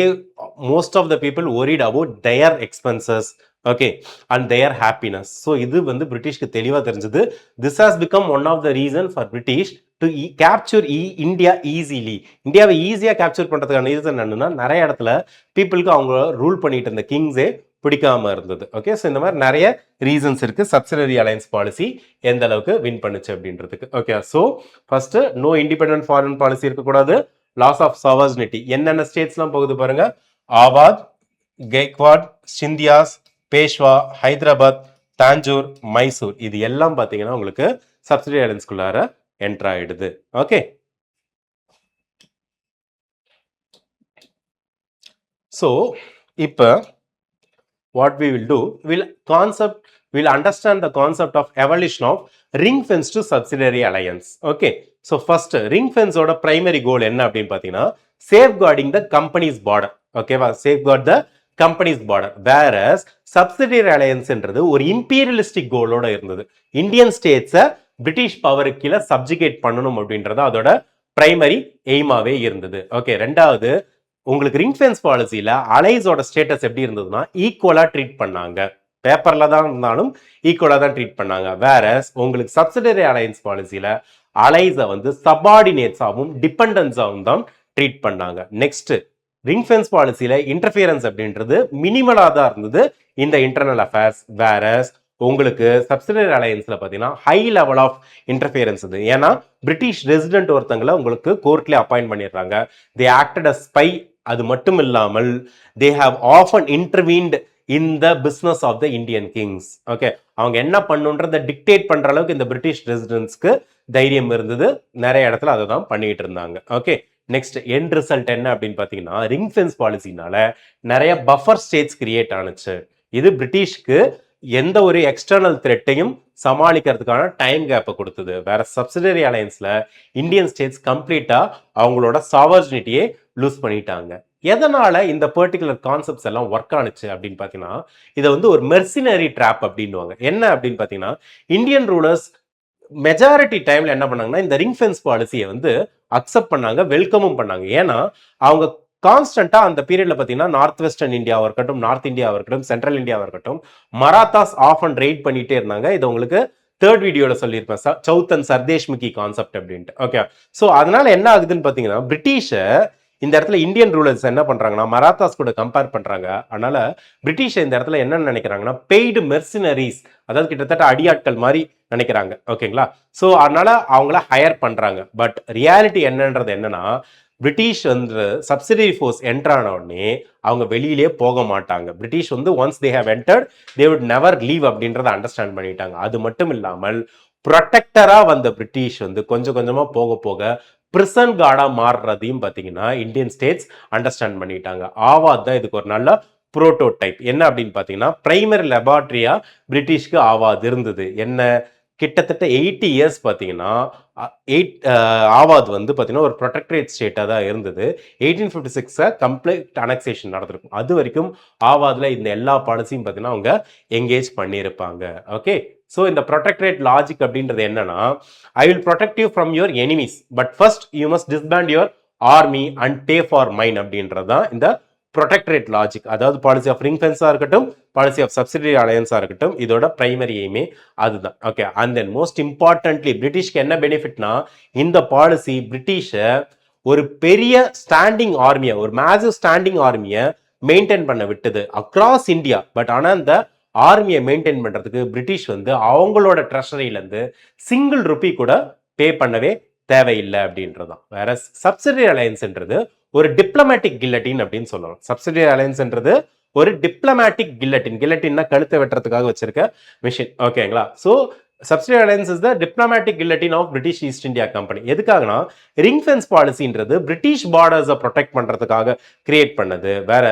Speaker 1: most of the people worried about their expenses, okay, and their happiness. So இது வந்து பிரிட்டிஷ்க்கு தெளிவாக தெரிஞ்சது. This has become one of the reason for British to capture India easily. இந்தியாவை ஈஸியாக கேப்சர் பண்ணுறதுக்கான ரீசன் என்னன்னா, நிறைய இடத்துல பீப்புளுக்கு அவங்க ரூல் பண்ணிட்டு இருந்த கிங்ஸே பிடிக்காம இருந்தது. ஓகே, ஸோ இந்த மாதிரி நிறைய ரீசன்ஸ் இருக்கு சப்சிடரி அலையன்ஸ் பாலிசி எந்த அளவுக்கு வின் பண்ணுச்சு அப்படின்றதுக்கு. Okay, so first no independent foreign policy இருக்கக்கூடாது. லாஸ் ஆஃப் சாவர்ஜினிட்டி என்னென்ன ஸ்டேட்ஸ்லாம் போகுது பாருங்க, ஆவாத், கெய்க்வாட், சிந்தியாஸ், பேஷ்வா, ஹைதராபாத், தாஞ்சூர், மைசூர், இது எல்லாம் பார்த்தீங்கன்னா உங்களுக்கு சப்சிடரி அலையன்ஸ்குள்ளார என்டர் ஆயிடுது. ஓகே, ஸோ இப்போ what we will do, we'll understand the concept of evolution of ring fence to subsidiary alliance. Okay, so first ring fence oda primary goal enna appdi pathina, safeguarding the company's border. Okay va, safeguard the company's border, whereas subsidiary alliance endradhu or imperialistic goal oda irundhathu, Indian states British power kila subjugate பண்ணனும் அப்படின்றது அதோட primary எய்மாவே இருந்தது. Okay, ரெண்டாவது உங்களுக்கு ring fence பாலிசியில அலைஸோட status எப்படி இருந்ததுன்னா ஈக்குவலா treat பண்ணாங்க. பேப்பர்ல தான் இருந்தாலும் ஈக்குவலா தான் ட்ரீட் பண்ணாங்க. வேறஸ் உங்களுக்கு சப்சிடரி அலையன்ஸ் பாலிசியில அலைஸை வந்து சபார்டினேட்ஸாகவும் டிபெண்டன்ஸாகவும் தான் ட்ரீட் பண்ணாங்க. நெக்ஸ்ட் ரிங் ஃபென்ஸ் பாலிசியில இன்டர்ஃபியரன்ஸ் அப்படின்றது மினிமலா தான் இருந்தது இந்த இன்டர்னல் அஃபேர்ஸ். வேறஸ் உங்களுக்கு சப்சிடரி அலையன்ஸ்ல பாத்தீங்கன்னா ஹை லெவல் ஆஃப் இன்டர்ஃபியரன்ஸ் இது. ஏன்னா பிரிட்டிஷ் ரெசிடென்ட் ஒருத்தங்களை உங்களுக்கு கோர்ட்ல அப்பாயிண்ட் பண்ணிடுறாங்க. They acted as spy. அது மட்டும் இல்லாமல் they have often intervened in the business of the Indian kings. Okay, அவங்க என்ன பண்ணுன்றத டிக்டேட் பண்ற அளவுக்கு இந்த பிரிட்டிஷ் ரெசிடென்ட்ஸ்க்கு தைரியம் இருந்தது. நிறைய இடத்துல அதை தான் பண்ணிட்டு இருந்தாங்க. ஓகே, நெக்ஸ்ட் எண்ட் ரிசல்ட் என்ன அப்படின்னு பாத்தீங்கன்னா, ரிங் ஃபென்ஸ் பாலிசினால நிறைய பஃபர் ஸ்டேட்ஸ் கிரியேட் ஆனுச்சு. இது பிரிட்டிஷ்க்கு எந்த ஒரு எக்ஸ்டர்னல் த்ரெட்டையும் சமாளிக்கிறதுக்கான டைம் கேப்பை கொடுத்தது. வேற சப்சிடரி அலையன்ஸ்ல இந்தியன் ஸ்டேட்ஸ் கம்ப்ளீட்டா அவங்களோட சாவர்ஜினிட்டியே லூஸ் பண்ணிட்டாங்க. எதனால இந்த பர்டிகுலர் கான்செப்ட்ஸ் எல்லாம் ஒர்க் ஆனுச்சு அப்படின்னு பாத்தீங்கன்னா, இதை வந்து ஒரு மெர்சினரி ட்ராப் அப்படின்னுவாங்க. என்ன அப்படின்னு பாத்தீங்கன்னா, இந்தியன் ரூலர்ஸ் மெஜாரிட்டி டைம்ல என்ன பண்ணாங்கன்னா இந்த ரிங் ஃபென்ஸ் பாலிசியை வந்து அக்செப்ட் பண்ணாங்க, வெல்கமும் பண்ணாங்க. ஏன்னா அவங்க கான்ஸ்டன்டா அந்த பீரியட்ல பாத்தீங்கன்னா நார்த் வெஸ்டர்ன் இந்தியாவா இருக்கட்டும், நார்த் இந்தியாவா இருக்கட்டும், சென்ட்ரல் இந்தியாவா இருக்கட்டும், மராத்தாஸ் ஆஃப் அண்ட் ரைட் பண்ணிட்டே இருந்தாங்க. இது உங்களுக்கு தேர்ட் வீடியோல சொல்லியிருப்பேன், சவுத் அண்ட் சர்தேஷ்முகி கான்செப்ட் அப்படின்ட்டு. ஓகே, ஸோ அதனால என்ன ஆகுதுன்னு பாத்தீங்கன்னா, பிரிட்டிஷை இந்த இடத்துல இந்தியன் ரூலர்ஸ் என்ன பண்றாங்கன்னா மராத்தாஸ் கூட கம்பேர் பண்றாங்க. அதனால பிரிட்டிஷ் இந்த இடத்துல என்ன நினைக்கிறாங்கன்னா பெய்டு மெர்சினரிஸ், அதாவது கிட்டத்தட்ட அடியாட்கள் மாதிரி நினைக்கிறாங்க. ஓகேங்களா, ஸோ அதனால அவங்கள ஹையர் பண்றாங்க. பட் ரியாலிட்டி என்னன்றது என்னன்னா, பிரிட்டிஷ் வந்து சப்சிடரி ஃபோர்ஸ் என்டர் ஆன உடனே அவங்க வெளியிலே போக மாட்டாங்க. பிரிட்டிஷ் வந்து once they have entered they would never leave அப்படின்றத அண்டர்ஸ்டாண்ட் பண்ணிட்டாங்க. அது மட்டும் இல்லாமல் ப்ரொடெக்டரா வந்த பிரிட்டிஷ் வந்து கொஞ்சம் கொஞ்சமா போக போக பிரிசன் கார்டா மாறுறதையும் பார்த்தீங்கன்னா இந்தியன் ஸ்டேட்ஸ் அண்டர்ஸ்டாண்ட் பண்ணிட்டாங்க. ஆவாத் தான் இதுக்கு ஒரு நல்ல புரோட்டோடைப். என்ன அப்படின்னு பார்த்தீங்கன்னா பிரைமரி லெபார்டரியா பிரிட்டிஷ்க்கு ஆவாத் இருந்தது. என்ன கிட்டத்தட்ட 80 இயர்ஸ் பார்த்தீங்கன்னா ஆவாத் வந்து பார்த்தீங்கன்னா ஒரு ப்ரொடெக்டரேட் ஸ்டேட்டாக தான் இருந்தது. 1856 கம்ப்ளீட் அனெக்சேஷன் நடந்திருக்கும். அது வரைக்கும் ஆவாதில் இந்த எல்லா பாலிசியும் பார்த்தீங்கன்னா அவங்க எங்கேஜ் பண்ணியிருப்பாங்க. ஓகே, ஸோ இந்த ப்ரொடெக்டரேட் லாஜிக் அப்படின்றது என்னன்னா, I will protect you from your enemies but first you must disband your army and day for mine அப்படின்றது தான் இந்த ப்ரொடெக்டரேட் லாஜிக். அதாவது பாலிசி ஆஃப் ரிங் ஃபென்ஸாக இருக்கட்டும், பாலிசி ஆஃப் சப்சிடரி அலையன்ஸாக இருக்கட்டும், இதோட பிரைமரி எய்மே அதுதான். Okay, and then most importantly பிரிட்டிஷ்க்கு என்ன பெனிஃபிட்னா, இந்த பாலிசி பிரிட்டிஷை ஒரு பெரிய ஸ்டாண்டிங் ஆர்மியை, ஒரு மேசிவ் ஸ்டாண்டிங் ஆர்மியை மெயின்டைன் பண்ண விட்டது அக்ராஸ் இந்தியா. பட் ஆனால் இந்த ஆர்மியை மெயின்டைன் பண்றதுக்கு பிரிட்டிஷ் வந்து அவங்களோட ட்ரெஷரியிலேருந்து சிங்கிள் ருபி கூட பே பண்ணவே தேவையில்லை அப்படின்றதான். வேற சப்சிடரி அலையன்ஸ்ன்றது ஒரு டிப்ளமேட்டிக் கில்லட்டின் அப்படின்னு சொல்லலாம். சப்சிடரி அலையன்ஸ்ன்றது ஒரு டிப்ளமேட்டிக் கில்லட்டின். கில்லட்டின்னா கழுத்தை வெட்டுறதுக்காக வச்சிருக்க மிஷின். ஓகேங்களா? So subsidiary alliance is the diplomatic guillotine of British East India company. எதுக்காகனா ரிங் ஃபென்ஸ் பாலிசின்றது பிரிட்டிஷ் பார்டர்ஸை ப்ரொடெக்ட் பண்றதுக்காக கிரியேட் பண்ணது. வேற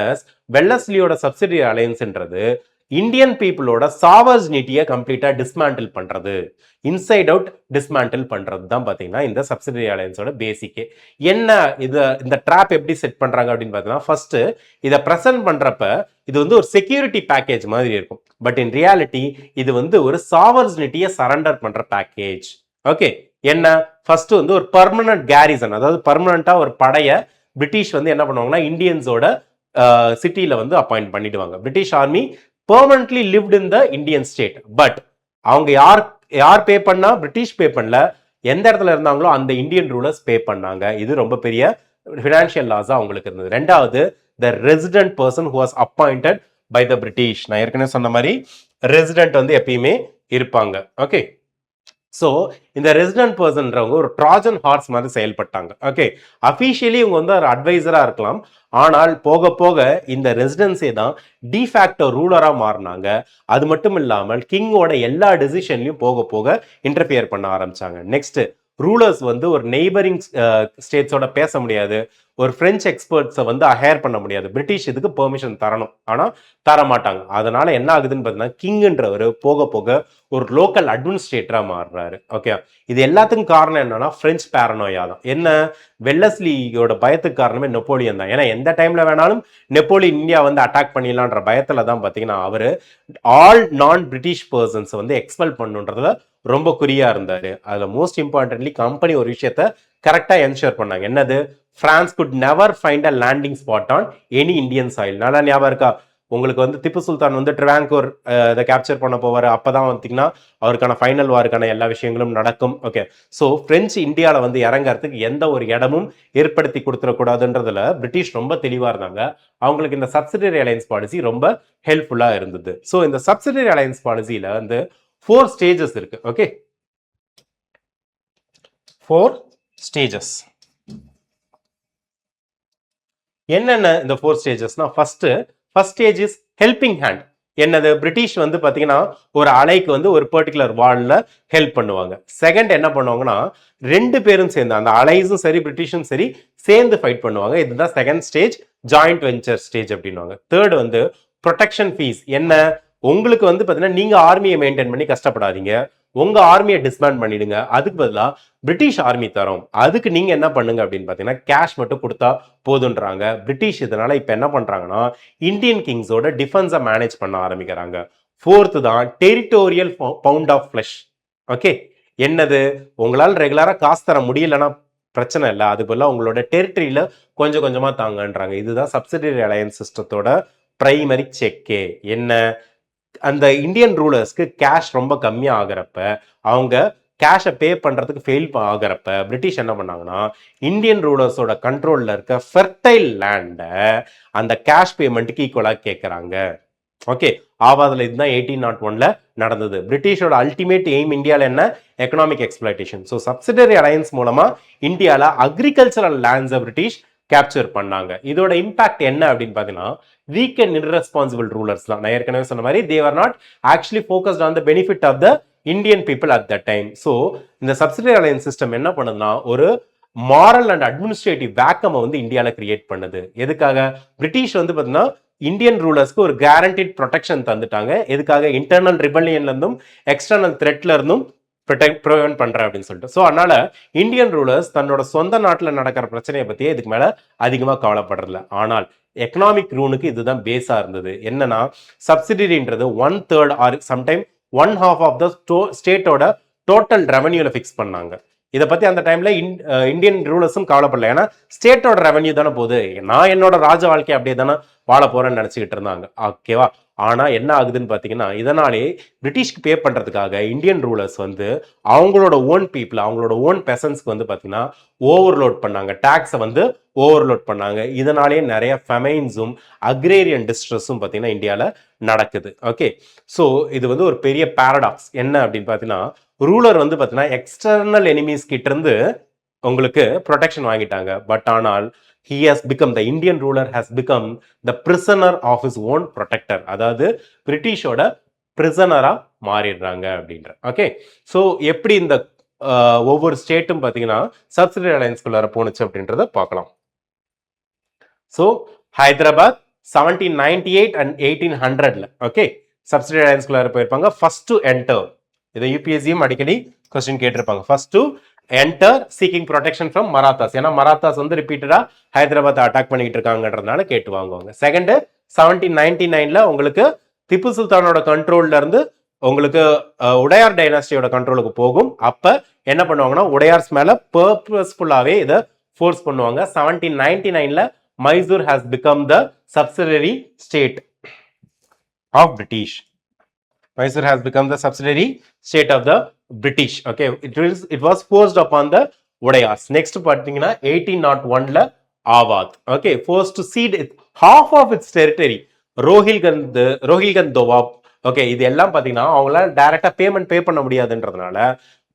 Speaker 1: வெல்லஸ்லியோட சப்சிடரி அலையன்ஸ்ன்றது இந்தியன் பீப்புளோட சாவர்ஜினிட்டியை கம்ப்ளீட்டா டிஸ்மேண்டில் பண்றது, இன்சைட் அவுட் டிஸ்மேண்டில் பண்றது தான் பாத்தீங்கன்னா இந்த சப்சிடரி அலையன்ஸோட பேசிக்கே. என்ன இந்த ட்ராப் எப்படி செட் பண்றாங்க அப்படின்னு பார்த்தீங்கன்னா, ஃபர்ஸ்ட் இதை ப்ரெசென்ட் பண்றப்ப இது வந்து ஒரு செக்யூரிட்டி பேக்கேஜ் மாதிரி இருக்கும். பட் இன் ரியாலிட்டி இது வந்து ஒரு சாவர்ஜினிட்டியை சரண்டர் பண்ற பேக்கேஜ். ஓகே, என்ன ஃபர்ஸ்ட் வந்து ஒரு பர்மனன்ட் கேரிசன், அதாவது பர்மனண்டா ஒரு படைய பிரிட்டிஷ் வந்து என்ன பண்ணுவாங்கன்னா இந்தியன்ஸோட சிட்டியில வந்து அப்பாயிண்ட் பண்ணிடுவாங்க. British army permanently lived in the Indian state. But அவங்க யார் பே பண்ணா? பிரிட்டிஷ் பே பண்ணல. எந்த இடத்துல இருந்தாங்களோ அந்த இந்தியன் ரூலர்ஸ் பே பண்ணாங்க. இது ரொம்ப பெரிய ஃபினான்ஷியல் லாஸா அவங்களுக்கு இருந்தது. ரெண்டாவது, the resident person who was appointed by the British. நான் ஏற்கனவே சொன்ன மாதிரி ரெசிடென்ட் வந்து எப்பயுமே இருப்பாங்க. ஓகே, ஸோ இந்த ரெசிடென்ட் பர்சன்றவங்க ஒரு ட்ராஜன் ஹார்ஸ் மாதிரி செயல்பட்டாங்க. ஓகே, அஃபிஷியலி இவங்க வந்து ஒரு அட்வைசரா இருக்கலாம். ஆனால் போக போக இந்த ரெசிடென்ஸே தான் டிஃபேக்டோ ரூலரா மாறினாங்க. அது மட்டும் இல்லாமல் கிங்கோட எல்லா டிசிஷன்லையும் போக போக இன்டர்ஃபியர் பண்ண ஆரம்பிச்சாங்க. நெக்ஸ்ட், ரூலர்ஸ் வந்து ஒரு நெய்பரிங் ஸ்டேட்ஸோட பேச முடியாது. ஒரு பிரெஞ்சு எக்ஸ்பர்ட்ஸை வந்து ஹையர் பண்ண முடியாது. பிரிட்டிஷ் இதுக்கு பெர்மிஷன் தரணும், ஆனால் தர மாட்டாங்க. அதனால என்ன ஆகுதுன்னு பார்த்தீங்கன்னா, கிங்ன்றவர் போக போக ஒரு லோக்கல் அட்மினிஸ்ட்ரேட்டரா மாறுறாரு. ஓகே, இது எல்லாத்துக்கும் காரணம் என்னன்னா பிரெஞ்சு பேரனோயா தான். என்ன, வெல்லஸ்லியோட பயத்துக்கு காரணமே நெப்போலியன் தான். ஏன்னா எந்த டைம்ல வேணாலும் நெப்போலியன் இந்தியா வந்து அட்டாக் பண்ணிடலான்ற பயத்துல தான் பார்த்தீங்கன்னா அவரு ஆல் நான் பிரிட்டிஷ் பர்சன்ஸ் வந்து எக்ஸ்பெல் பண்ணுன்றதுல ரொம்ப குறியா இருந்தாரு. அதுல மோஸ்ட் இம்பார்ட்டன்ட்லி கம்பெனி ஒரு விஷயத்த கரெக்டா என்ஷூர் பண்ணாங்க. என்னது, France could never find a landing spot on any Indian soil. நல்லா ஞாபகம் இருக்கா உங்களுக்கு? வந்து திப்பு சுல்தான் வந்து ட்ரிவாங்கூர் இதை கேப்சர் பண்ண போவார். அப்பதான் பார்த்தீங்கன்னா அவருக்கான ஃபைனல் வாருக்கான எல்லா விஷயங்களும் நடக்கும். ஓகே, ஸோ பிரெஞ்சு இந்தியாவில் வந்து இறங்கறதுக்கு எந்த ஒரு இடமும் ஏற்படுத்தி கொடுத்துடக்கூடாதுன்றதுல பிரிட்டிஷ் ரொம்ப தெளிவாக இருந்தாங்க. அவங்களுக்கு இந்த சப்சிடரி அலையன்ஸ் பாலிசி ரொம்ப ஹெல்ப்ஃபுல்லாக இருந்தது. ஸோ இந்த சப்சிடரி அலையன்ஸ் பாலிசியில் வந்து 4 ஸ்டேஜஸ் இருக்கு. Okay, 4 stages. என்னென்ன இந்த 4 ஸ்டேஜஸ்னா, first stage is helping hand. என்னது, பிரிட்டிஷ் வந்து பாத்தீங்கன்னா ஒரு அலைக்கு வந்து ஒரு பர்டிகுலர் வால்ல ஹெல்ப் பண்ணுவாங்க. செகண்ட் என்ன பண்ணுவாங்கன்னா, 2 பேரும் சேர்ந்து, அந்த அலைஸும் சரி பிரிட்டிஷும் சரி சேர்ந்து ஃபைட் பண்ணுவாங்க. இதுதான் second stage, joint venture stage அப்படின்னுவாங்க. தேர்ட் வந்து ப்ரொடெக்ஷன் ஃபீஸ். என்ன, உங்களுக்கு வந்து பாத்தீங்கன்னா நீங்க ஆர்மியை மெயின்டைன் பண்ணி கஷ்டப்படாதீங்க, உங்க ஆர்மியை டிஸ்பேண்ட் பண்ணிடுங்க, அதுக்கு பதிலாக பிரிட்டிஷ் ஆர்மி தரோம், அதுக்கு நீங்க என்ன பண்ணுங்க அப்படின்னு பாத்தீங்கன்னா கேஷ் மட்டும் கொடுத்தா போதுன்றாங்க. பிரிட்டிஷ் இதனால இப்ப என்ன பண்றாங்கன்னா இந்தியன் கிங்ஸோட டிஃபென்ஸை மேனேஜ் பண்ண ஆரம்பிக்கிறாங்க. ஃபோர்த்து தான் territorial bound of flush. Okay, என்னது, உங்களால் ரெகுலரா காசு தர முடியலன்னா பிரச்சனை இல்லை, அது போல உங்களோட டெரிட்டரியில கொஞ்சம் கொஞ்சமா தாங்கன்றாங்க. இதுதான் சப்சிடரி அலையன்ஸ் சிஸ்டத்தோட பிரைமரி செக்கே. என்ன, அந்த இந்தியன் ரூலர்ஸ்க்கு கேஷ் ரொம்ப கம்மியா ஆகிறப்ப, அவங்க கேஷை பே பண்றதுக்கு ஃபெயில் ஆகிறப்ப பிரிட்டிஷ் என்ன பண்ணாங்கன்னா இந்தியன் ரூலர்ஸோட கண்ட்ரோல்ல இருக்க ஃபெர்டைல் லேண்டை அந்த கேஷ் பேமெண்ட்டுக்கு ஈக்குவலா கேட்கறாங்க. ஓகே, ஆவாதுல இதுதான் 1801ல நடந்தது. பிரிட்டிஷோட அல்டிமேட் எய்ம் இந்தியாவில் என்ன, economic exploitation. So subsidiary alliance மூலமா இந்தியாவில் அக்ரிகல்ச்சரல் லேண்ட்ஸை பிரிட்டிஷ் கேப்சர் பண்ணாங்க. இதோட இம்பாக்ட் என்ன அப்படின்னு பார்த்தீங்கன்னா, வீக் அண்ட் இர்ரெஸ்பான்சிபிள் ரூலர்ஸ் தான். நான் ஏற்கனவே சொன்ன மாதிரி they were not actually focused on the benefit of the Indian people at that time. So இந்த சப்சிடரி அலையன்ஸ் சிஸ்டம் என்ன பண்ணுதுன்னா ஒரு மாரல் அண்ட் அட்மினிஸ்ட்ரேட்டிவ் வேக்கம் வந்து இந்தியாவில் கிரியேட் பண்ணுது. எதுக்காக? பிரிட்டிஷ் வந்து பார்த்தீங்கன்னா இந்தியன் ரூலர்ஸ்க்கு ஒரு கேரண்டிட் ப்ரொடெக்ஷன் தந்துட்டாங்க. எதுக்காக? இன்டர்னல் ரிபல்லியன்ல இருந்தும் எக்ஸ்டர்னல் த்ரெட்ல இருந்தும் ப்ரிவென்ட் பண்றேன் அப்படின்னு சொல்லிட்டு. ஸோ அதனால இந்தியன் ரூலர்ஸ் தன்னோட சொந்த நாட்டில் நடக்கிற பிரச்சனையை பத்தியே இதுக்கு மேல அதிகமா கவலைப்படுறதில்ல. ஆனால் எக்கனாமிக் ரூனுக்கு இதுதான் பேஸா இருந்தது. என்னன்னா சப்சிடரின்றது 1/3 ஆர் சம்டைம் 1/2 ஆஃப் த ஸ்டேட்டோட டோட்டல் ரெவன்யூல ஃபிக்ஸ் பண்ணாங்க. இதை பத்தி அந்த டைம்ல இந்தியன் ரூலர்ஸும் கவலைப்படல. ஏன்னா ஸ்டேட்டோட ரெவன்யூ தானே போகுது, நான் என்னோட ராஜ வாழ்க்கை அப்படியே தானே வாழ போறேன்னு நினைச்சுக்கிட்டு இருந்தாங்க. ஓகேவா? ஆனா என்ன ஆகுதுன்னு பாத்தீங்கன்னா, இதனாலே பிரிட்டிஷ்க்கு பே பண்றதுக்காக இந்தியன் ரூலர்ஸ் வந்து அவங்களோட ஓன் பீப்புள், அவங்களோட ஓன் பெசன்ஸ்க்கு வந்து பாத்தீங்கன்னா ஓவர்லோட் பண்ணாங்க, டாக்ஸை வந்து ஓவர்லோட் பண்ணாங்க. இதனாலே நிறைய ஃபெமைன்ஸும் அக்ரேரியன் டிஸ்ட்ரெஸும் பாத்தீங்கன்னா இந்தியாவில் நடக்குது. ஓகே, ஸோ இது வந்து ஒரு பெரிய பாரடாக்ஸ். என்ன அப்படின்னு பாத்தீங்கன்னா, ரூலர் வந்து பாத்தீங்கன்னா எக்ஸ்டர்னல் எனிமீஸ் கிட்ட இருந்து உங்களுக்கு ப்ரொடெக்ஷன் வாங்கிட்டாங்க. பட் ஆனால் he has become, the Indian ruler has become the prisoner of his own protector. அதாவது பிரிட்டிஷோட பிரிசனரா மாறிடுறாங்க அப்படின்ற. ஓகே, ஸோ எப்படி இந்த ஒவ்வொரு ஸ்டேட்டும் பார்த்தீங்கன்னா சப்சிடரி அலையன்ஸ்குள்ளார போனுச்சு அப்படின்றத பார்க்கலாம். ஸோ ஹைதராபாத் 1798 and 1800ல ஓகே சப்சிடரி அலையன்ஸ்குள்ளார போயிருப்பாங்க. ஃபர்ஸ்ட் டு என்டர், இதை யூபிஎஸ்சியும் அடிக்கடி கொஸ்டின் கேட்டிருப்பாங்க. First to enter seeking protection from Marathas. ஏன்னா மராத்தாஸ் வந்து ரிப்பீட்டடா ஹைதராபாத் அட்டாக் பண்ணிட்டு இருக்காங்கன்றதுனால கேட்டு வாங்குவாங்க. செகண்ட் 1799ல உங்களுக்கு திப்பு சுல்தானோட கண்ட்ரோல்ல இருந்து உங்களுக்கு உடையார் டைனாஸ்டியோட கண்ட்ரோலுக்கு போகும். அப்ப என்ன பண்ணுவாங்கன்னா உடையார்ஸ் மேல பர்பஸ்ஃபுல்லாவே இதை ஃபோர்ஸ் பண்ணுவாங்க. 1799ல Mysore has become the subsidiary state of British. Mysore has become the subsidiary state of the British. Okay, it was forced upon the Udayars. Next பார்த்தீங்கன்னா 1801ல Awadh. Okay, forced to cede half of its territory. Rohilkhand Doab. Okay, இது எல்லாம் பார்த்தீங்கன்னா அவங்களால டைரக்டா payment பே பண்ண முடியாதுன்றதுனால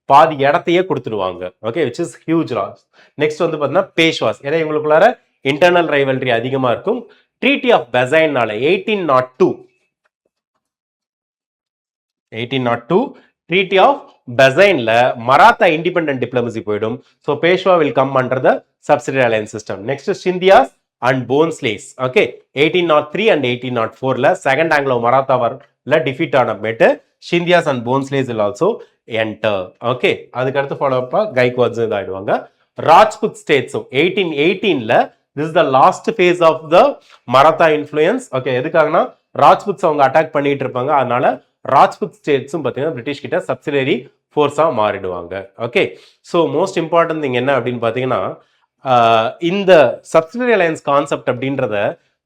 Speaker 1: பாதி இடத்தையே கொடுத்துருவாங்க. Okay, which is huge loss. Next வந்து பார்த்தீங்கன்னா பேஷ்வாஸ். ஏன்னா இவங்களுக்குள்ளார இன்டர்னல் ரைவல்ரி அதிகமா இருக்கும். ட்ரீட்டி ஆஃப் பெசைன்னால 1802 ட்ரீட்டி ஆஃப் பெசைன்ல மராத்தா இண்டிபெண்டன்ட் டிப்ளமசி போயிடும். So Peshwa will come under the subsidiary alliance system. Next Scindias and Bhonsles. Okay, 1803 and 1804ல செகண்ட் ஆங்கிலோ மராத்தா வார்ல டிஃபீட் ஆன மேட்டு Scindias and Bhonsles will also enter. Okay, அதுக்கு அடுத்து ஃபாலோ அப்பா கைக்வாட்ஸ் ஆயிடுவாங்க. ராஜ்புத் ஸ்டேட்ஸும் 1818ல this is the last phase of the Maratha influence. Okay, எதுக்காகனா ராஜ்புத்ஸ் அவங்க அட்டாக் பண்ணிட்டு இருப்பாங்க. அதனால ராஜ்புத் ஸ்டேட்ஸும் பார்த்தீங்கன்னா பிரிட்டிஷ் கிட்ட சப்சிடரி ஃபோர்ஸா மாறிடுவாங்க. Okay, so most important thing என்ன அப்படின்னு பார்த்தீங்கன்னா இந்த சப்சிடரி அலையன்ஸ் கான்செப்ட் அப்படின்றத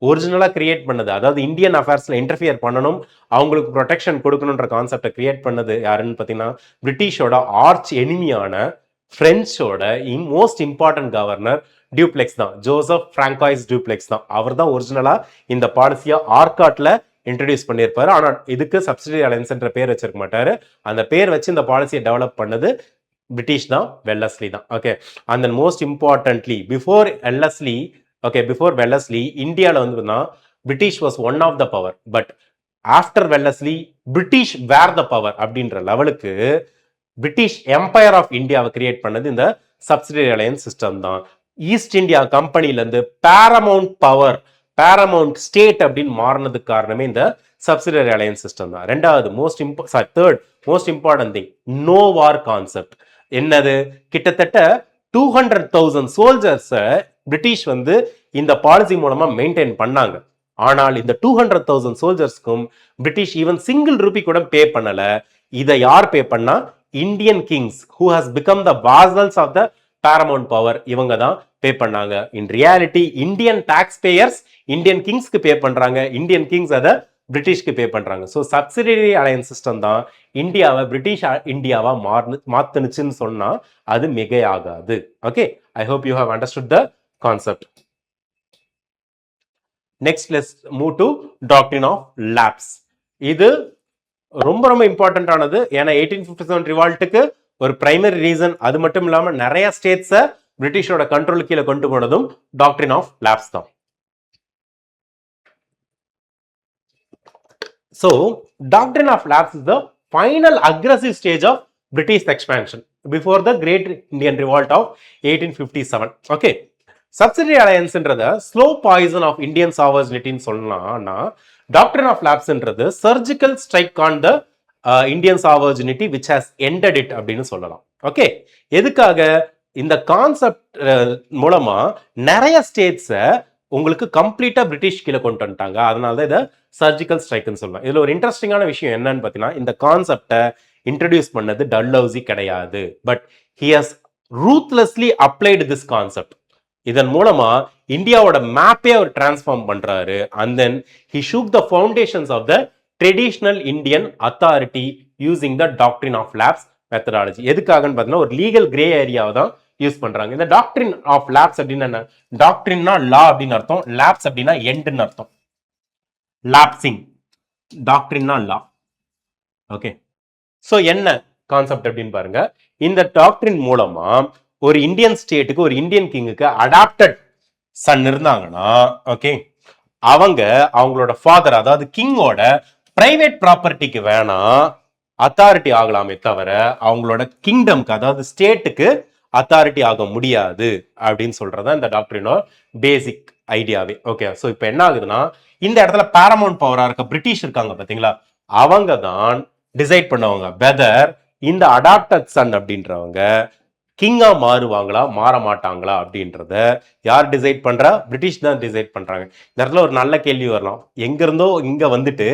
Speaker 1: ஒரிஜினலா கிரியேட் பண்ணது, அதாவது இந்தியன் அஃபேர்ஸ்ல இன்டர்ஃபியர் பண்ணணும், அவங்களுக்கு ப்ரொடெக்ஷன் கொடுக்கணுன்ற கான்செப்டை கிரியேட் பண்ணது யாருன்னு பார்த்தீங்கன்னா பிரிட்டிஷோட ஆர்ச் எனிமியான பிரெஞ்சோட மோஸ்ட் இம்பார்ட்டன்ட் கவர்னர் டியூப்ளெக்ஸ் தான், ஜோசப் பிராங்காய்ஸ் டியூப்ளெக்ஸ் தான். அவர் தான் ஒரிஜினலா இந்த பாலிசியா ஆர்காட்ல இன்ட்ரடியூஸ் பண்ணியிருப்பாரு. ஆனால் இதுக்கு சப்சிடரி அலையன்ஸ்ன்ற பேர் வச்சிருக்க மாட்டாரு. அந்த பேர் வச்சு இந்த பாலிசியை டெவலப் பண்ணது பிரிட்டிஷ் தான், வெல்லஸ்லி தான். Okay, and then most importantly before Wellesley இந்தியாவில் வந்து British was one of the power. But after Wellesley British were the power அப்படின்ற லெவலுக்கு பிரிட்டிஷ் எம்பையர் ஆஃப் இந்தியாவை கிரியேட் பண்ணது இந்த சப்சிடரி அலையன்ஸ் சிஸ்டம் தான். ஈஸ்ட் இந்தியா கம்பெனில இருந்து பேரமவுண்ட் பவர், பேரமவுண்ட் ஸ்டேட் அப்படின்னு மாறினதுக்கு காரணமே இந்த சப்சிடரி அலையன்ஸ் சிஸ்டம் தான். ரெண்டாவது third most important thing, no war concept. என்னது? கிட்டத்தட்ட 200,000 சோல்ஜர்ஸை பிரிட்டிஷ் வந்து இந்த பாலிசி மூலமா மெயின்டைன் பண்ணாங்க. ஆனால் இந்த 200,000 சோல்ஜர்ஸ்க்கும் பிரிட்டிஷ் ஈவன் சிங்கிள் ரூபி கூட பே பண்ணல. இதை யார் பே பண்ணா? Indian kings who has become the vassals of the paramount power, இவங்க தான் பே பண்ணாங்க. In reality Indian tax payers Indian கிங்ஸ்க்கு பே பண்றாங்க, இந்தியன் கிங்ஸ் அதை பிரிட்டிஷ்க்கு பே பண்றாங்க. ஸோ சப்சிடரி அலையன்ஸ் சிஸ்டம் தான் இந்தியாவை பிரிட்டிஷ் இந்தியாவா மாத்துனுச்சுன்னு சொன்னா அது மிகையாகாது. Okay, I hope you have understood the concept. Next let's move to doctrine of lapse. இது ரொம்ப ரொம்ப இம்பார்ட்டன்ட் ஆனது. ஏன்னா 1857 ரிவால்ட்டுக்கு ஒரு பிரைமரி ரீசன், அது மட்டும் இல்லாம நிறைய ஸ்டேட்ஸை பிரிட்டிஷோட கண்ட்ரோல் கீழே கொண்டு போனதும் டாக்ட்ரின் ஆஃப் லாப்ஸ் தான். So, doctrine of lapse is the final aggressive stage of British expansion. before the Great Indian Revolt of 1857. Okay. Subsidiary allianceன்றத slow poison of Indian sovereignty சொல்லலாம்னா doctrine of lapse ன்றது surgical strike on the Indian sovereignty which has ended it அப்படின்னு சொல்லலாம். Okay, எதுக்காக இந்த concept மூலமா நிறைய ஸ்டேட்ஸை உங்களுக்கு கம்ப்ளீட்டா பிரிட்டிஷ் கீழே கொண்டு வந்துட்டாங்க. அதனால தான் இதை சர்ஜிக்கல் ஸ்ட்ரைக்னு சொல்லலாம். இதுல ஒரு இன்ட்ரெஸ்டிங்கான விஷயம் என்னன்னு பார்த்தீங்கன்னா, இந்த கான்செப்டை இன்ட்ரடியூஸ் பண்ணது டல்ஹவுசி கிடையாது, but he has ruthlessly applied this concept. இதன் மூலமா இந்தியாவோட மேப்பே அவர் டிரான்ஸ்ஃபார்ம் பண்றாரு. And then he shook the foundations of the traditional Indian authority using the doctrine of lapse methodology. எதுக்காகன்னு பார்த்தீங்கன்னா, ஒரு லீகல் கிரே ஏரியாவை தான் யூஸ் பண்றாங்க. இந்த டாக்ட்ரின் ஆஃப் லேப்ஸ் அப்படின்னா என்ன? டாக்ட்ரின்னா லா அப்படின்னு அர்த்தம், லேப்ஸ் அப்படின்னா எண்டுன்னு அர்த்தம். லாப்சிங், டாக்ட்ரின்னா லா. ஓகே, ஸோ என்ன கான்செப்ட் அப்படின்னு பாருங்க. இந்த டாக்ட்ரின் மூலமா ஒரு இந்தியன் ஸ்டேட்டுக்கு, ஒரு இந்தியன் கிங்குக்கு அடாப்டட் சன் இருந்தாங்கன்னா, ஓகே, அவங்க அவங்களோட ஃபாதர் அதாவது கிங்கோட பிரைவேட் ப்ராப்பர்ட்டிக்கு வேணா அத்தாரிட்டி ஆகலாமே தவிர அவங்களோட கிங்டம்க்கு அதாவது ஸ்டேட்டுக்கு அத்தாரிட்டி ஆக முடியாது அப்படின்னு சொல்றதா இந்த டாக்டரினோட பேசிக் ஐடியாவே. ஓகே, ஸோ இப்போ என்ன ஆகுதுன்னா, இந்த இடத்துல பாரமவுண்ட் பவரா இருக்க பிரிட்டிஷ் இருக்காங்க பாத்தீங்களா, அவங்க தான் டிசைட் பண்ணுவாங்க வெதர் இந்த அடாப்டட் சன் அப்படின்றவங்க கிங்கா மாறுவாங்களா மாற மாட்டாங்களா அப்படின்றத யார் டிசைட் பண்றா? பிரிட்டிஷ் தான் டிசைட் பண்றாங்க. இந்த இடத்துல ஒரு நல்ல கேள்வி வரலாம், எங்க இருந்தோ இங்க வந்துட்டு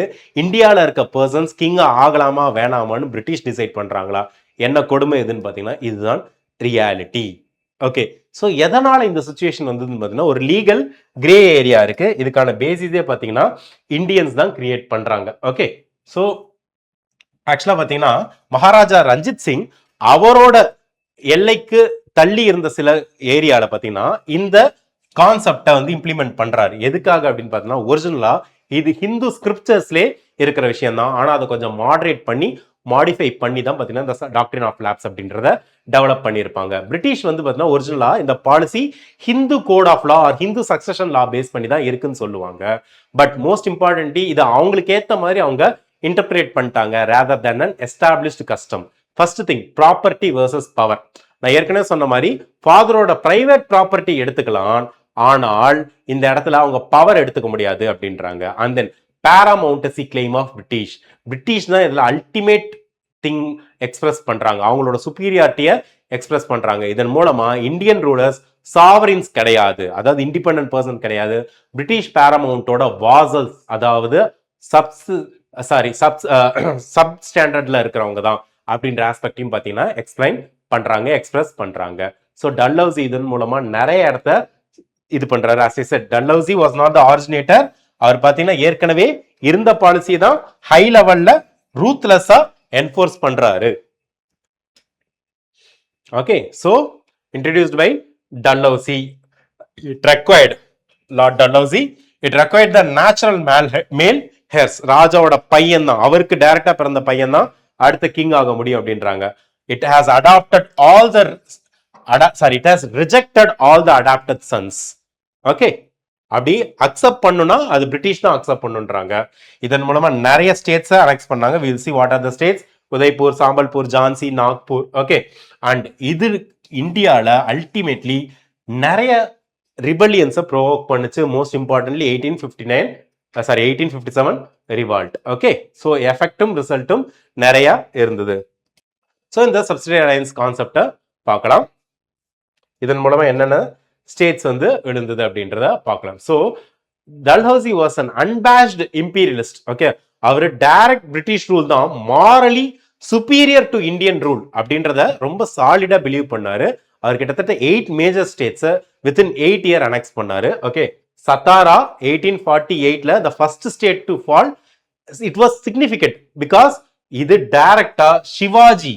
Speaker 1: இந்தியாவில் இருக்க பர்சன்ஸ் கிங்கா ஆகலாமா வேணாமான்னு பிரிட்டிஷ் டிசைட் பண்றாங்களா? என்ன கொடுமை எதுன்னு பாத்தீங்கன்னா, இதுதான் ரியாலிட்டி. ஓகே, ஸோ எதனால இந்த சுச்சுவேஷன் வந்ததுன்னு பார்த்தீங்கன்னா, ஒரு லீகல் கிரே ஏரியா இருக்கு. இதுக்கான பேசிஸே பார்த்தீங்கன்னா இந்தியன்ஸ் தான் கிரியேட் பண்றாங்க. ஓகே, ஸோ ஆக்சுவலா பார்த்தீங்கன்னா மகாராஜா ரஞ்சித் சிங் அவரோட எல்லைக்கு தள்ளி இருந்த சில ஏரியால பார்த்தீங்கன்னா இந்த கான்செப்டை வந்து இம்ப்ளிமெண்ட் பண்றாரு. எதுக்காக அப்படின்னு பார்த்தீங்கன்னா, ஒரிஜினலா இது ஹிந்து ஸ்கிரிப்சர்ஸ்லேயே இருக்கிற விஷயம் தான், ஆனால் அதை கொஞ்சம் மாடரேட் பண்ணி மாடிஃபை பண்ணி தான் பார்த்தீங்கன்னா இந்த டாக்ட்ரின் ஆஃப் லேப்ஸ் அப்படின்றத டெவலப் பண்ணியிருப்பாங்க. பிரிட்டிஷ் வந்து பார்த்தீங்கன்னா ஒரிஜினலா இந்த policy Hindu code of law or Hindu succession law base பண்ணி தான் இருக்குன்னு சொல்லுவாங்க. பட் மோஸ்ட் இம்பார்ட்டன்ட்லி இது அவங்களுக்கு ஏற்ற மாதிரி அவங்க இன்டர்பிரேட் பண்ணிட்டாங்க rather than an established custom. First thing, property versus power. நான் ஏற்கனவே சொன்ன மாதிரி ஃபாதரோட பிரைவேட் ப்ராப்பர்ட்டி எடுத்துக்கலாம், ஆனால் இந்த இடத்துல அவங்க பவர் எடுத்துக்க முடியாது அப்படின்றாங்க. And then paramountcy claim of British. British தான் இதுல அல்டிமேட் திங் எக்ஸ்பிரஸ் பண்றாங்க, அவங்களோட சுப்பீரியாரிட்டியை எக்ஸ்பிரஸ் பண்றாங்க. இதன் மூலமா இந்தியன் ரூலர்ஸ் சாவரின்ஸ் கிடையாது, அதாவது இண்டிபெண்டன்ட் பர்சன் கிடையாது. பிரிட்டிஷ் பாரமவுண்டோட வாசல்ஸ், அதாவது சப் ஸ்டாண்டர்ட்ல இருக்கிறவங்க தான் அப்படின்ற ஆஸ்பெக்டையும் பார்த்தீங்கன்னா எக்ஸ்பிளைன் பண்றாங்க, எக்ஸ்பிரஸ் பண்றாங்க. ஸோ டல்ஹவுசி இதன் மூலமா நிறைய இடத்த இது பண்றாரு. as I said, Dalhousie was not the originator. அவர் பார்த்தீங்கன்னா ஏற்கனவே இருந்த பாலிசி தான் ஹை லெவல்ல ரூத்லெஸ்ஸா என்ஃபோர்ஸ் பண்றாரு. Okay, so introduced by Dalhousie. It required Lord Dalhousie, it required the natural male heirs. ராஜாவோட பையன் தான், அவருக்கு டைரக்டா பிறந்த பையன் தான் அடுத்த கிங் ஆக முடியும் அப்படின்றாங்க. It has adopted all the it has rejected all the adopted sons. Okay, அப்படி அக்செப்ட் பண்ணுனா அது பிரிட்டிஷ் தான் அக்செப்ட் பண்ணுன்றாங்க. இதன் மூலமா நிறைய ஸ்டேட்ஸை அனெக்ஸ் பண்ணாங்க. Will see what are the states. Udaipur, Sambalpur, Jhansi, Nagpur. Okay, and இது இந்தியால அல்டிமேட்லி நிறைய ரிபல்லியன்ஸை ப்ரோவோக் பண்ணுச்சு. Most importantly 1857 revolt. Okay, so எஃபெக்டும் ரிசல்ட்டும் நிறைய இருந்தது. ஸோ இந்த சப்சிடரி அலையன்ஸ் கான்செப்டை பார்க்கலாம். இதன் மூலமா என்னென்ன ஸ்டேட்ஸ் வந்து விழுந்தது அப்படின்றத பார்க்கலாம். So Dalhousie was an unabashed imperialist. Okay, அவர் டைரக்ட் பிரிட்டிஷ் ரூல் தான் morally superior to Indian rule அப்படின்றத ரொம்ப சாலிடா பிலீவ் பண்ணாரு. அவர் கிட்டத்தட்ட 8 மேஜர் ஸ்டேட்ஸை வித்தின் 8 இயர் அனெக்ஸ் பண்ணாரு. ஓகே, சத்தாரா 1848ல the first state to fall. It was significant because இது டைரக்டா சிவாஜி,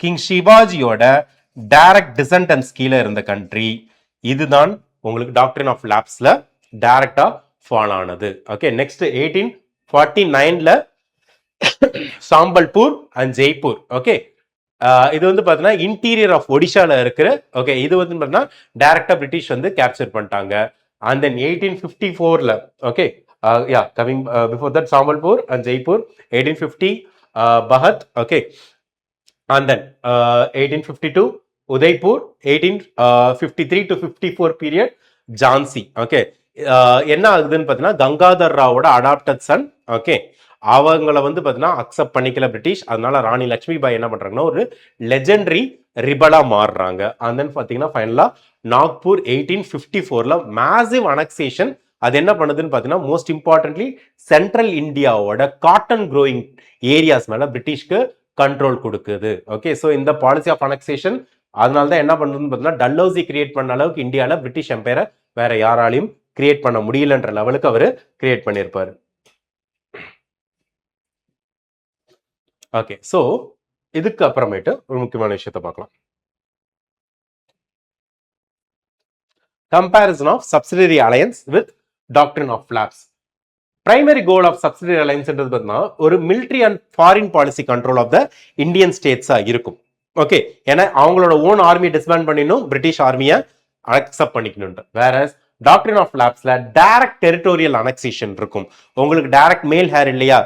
Speaker 1: கிங் சிவாஜியோட டைரக்ட் டிசெண்டன்ஸ் கீழே இருந்த கண்ட்ரி. இதுதான் உங்களுக்கு டாக்ட்ரின் ஆஃப் லேப்ஸ்ல டைரக்டா ஃபால் ஆனது. ஓகே, நெக்ஸ்ட் 1849ல சாம்பல்பூர் அண்ட் ஜெய்ப்பூர். ஓகே, இது வந்து பார்த்தீங்கன்னா இன்டீரியர் ஆஃப் ஒடிஷால இருக்கிற. ஓகே, இது வந்து பார்த்தீங்கன்னா டைரக்டா பிரிட்டிஷ் வந்து கேப்சர் பண்ணிட்டாங்க. And then 1854ல, okay, coming before that Sambalpur and Jaipur, 1850 Bahat. Okay, and then 1852 Udaipur, 1853 to 54 period Jhansi. Okay, என்ன ஆகுதுன்னு பார்த்தீங்கன்னா கங்காதர் ராவோட அடாப்டட் சன். ஓகே, அவங்கள வந்து பார்த்தீங்கன்னா அக்செப்ட் பண்ணிக்கல பிரிட்டிஷ். அதனால ராணி லட்சுமி பாய் என்ன பண்றாங்கன்னா ஒரு லெஜெண்டரி ரிபலா மாறுறாங்க. அண்ட் தென் பார்த்தீங்கன்னா ஃபைனலா நாக்பூர் 1854ல மேசிவ் அனெக்சேஷன். அது என்ன பண்ணுதுன்னு பார்த்தீங்கன்னா மோஸ்ட் இம்பார்ட்டன்ட்லி சென்ட்ரல் இந்தியாவோட காட்டன் க்ரோயிங் ஏரியாஸ் மேல பிரிட்டிஷ்க்கு கண்ட்ரோல் கொடுக்குது. ஓகே, ஸோ இந்த பாலிசி ஆஃப் அனெக்சேஷன் அதனால தான் என்ன பண்ணுறதுன்னு பார்த்தீங்கன்னா டல்ஹௌசி கிரியேட் பண்ண அளவுக்கு இந்தியாவில் பிரிட்டிஷ் எம்பையரை வேற யாராலையும் கிரியேட் பண்ண முடியலன்ற லெவலுக்கு அவர் கிரியேட் பண்ணியிருப்பாரு. ஓகே, ஸோ இதுக்கு அப்புறமேட்டு ஒரு முக்கியமான விஷயத்தை பார்க்கலாம். Comparison of subsidiary alliance with doctrine of lapse. Primary goal of subsidiary அலையன்ஸ்ன்றது பார்த்தீங்கன்னா ஒரு military and foreign policy control of the Indian ஸ்டேட்ஸா இருக்கும். ஓகே, ஏன்னா அவங்களோட ஓன் ஆர்மி டிஸ்பேண்ட் பண்ணிடணும், பிரிட்டிஷ் ஆர்மியை அக்செப்ட் பண்ணிக்கணும். வேற டாக்ட்ரின் ஆஃப் லாப்ஸ்ல டைரக்ட் டெரிட்டோரியல் அனெக்சேஷன் இருக்கும். உங்களுக்கு டைரக்ட் மேல் ஹேர் இல்லையா,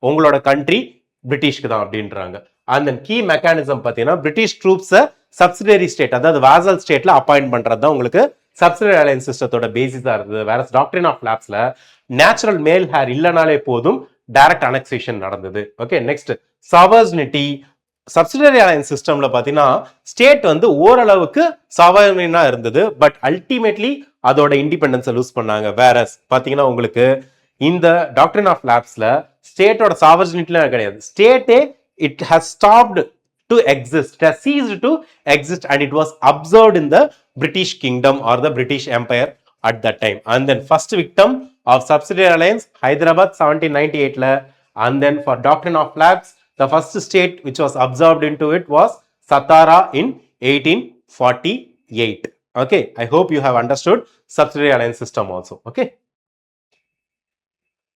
Speaker 1: உங்களோட கண்ட்ரி பிரிட்டிஷ்க்கு தான் அப்படின்றாங்க. அந்த கீ மெக்கானிசம் பார்த்தீங்கன்னா பிரிட்டிஷ் ட்ரூப்ஸை சப்சிடரி ஸ்டேட் அதாவது வாசல் ஸ்டேட்ல அப்பாயிண்ட் பண்றது தான் உங்களுக்கு சப்சிடரி அலையன்ஸ் சிஸ்டத்தோட பேசிஸா இருந்தது. வேற டாக்ட்ரின் ஆஃப் லாப்ஸ்ல நேச்சுரல் மேல் ஹேர் இல்லைனாலே போதும் டைரக்ட் அனெக்சேஷன் நடந்தது. Okay, next sovereignty. Subsidiary alliance சிஸ்டம்ல பாத்தீங்கன்னா ஸ்டேட் வந்து ஓரளவுக்கு சவர்னா இருந்தது, பட் அல்டிமேட்லி அதோட இண்டிபெண்டன்ஸை லூஸ் பண்ணாங்க. வேற பாத்தீங்கன்னா உங்களுக்கு இந்த டாக்ட்ரின் ஆஃப் லாப்ஸ்ல ஸ்டேட்டோட சாவர்ஜினிட்டிலாம் கிடையாது. ஸ்டேட்டே it has stopped to exist, it has ceased to exist, and it was observed in the British Kingdom or the British Empire at that time. And then first victim of subsidiary alliance Hyderabad 1798 la. And then for doctrine of lapse the first state which was observed into it was Satara in 1848. Okay, I hope you have understood subsidiary alliance system also. Okay,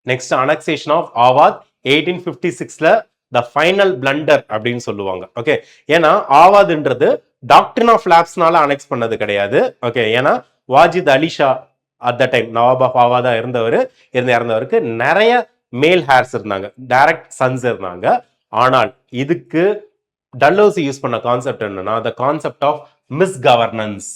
Speaker 1: next annexation of Awadh 1856ல the final blunder அப்படின்னு சொல்லுவாங்க. Okay, ஏன்னா ஆவாத்ன்றது doctrine of லாப்ஸ்னால annex பண்ணது கிடையாது. Okay, ஏன்னா Wajid Ali Shah at the time Nawab of ஆவாதா இறந்தவருக்கு நிறைய மேல் ஹேர்ஸ் இருந்தாங்க, டைரக்ட் சன்ஸ் இருந்தாங்க. ஆனால் இதுக்கு டல்ஹௌசி யூஸ் பண்ண கான்செப்ட் என்னன்னா the concept of misgovernance.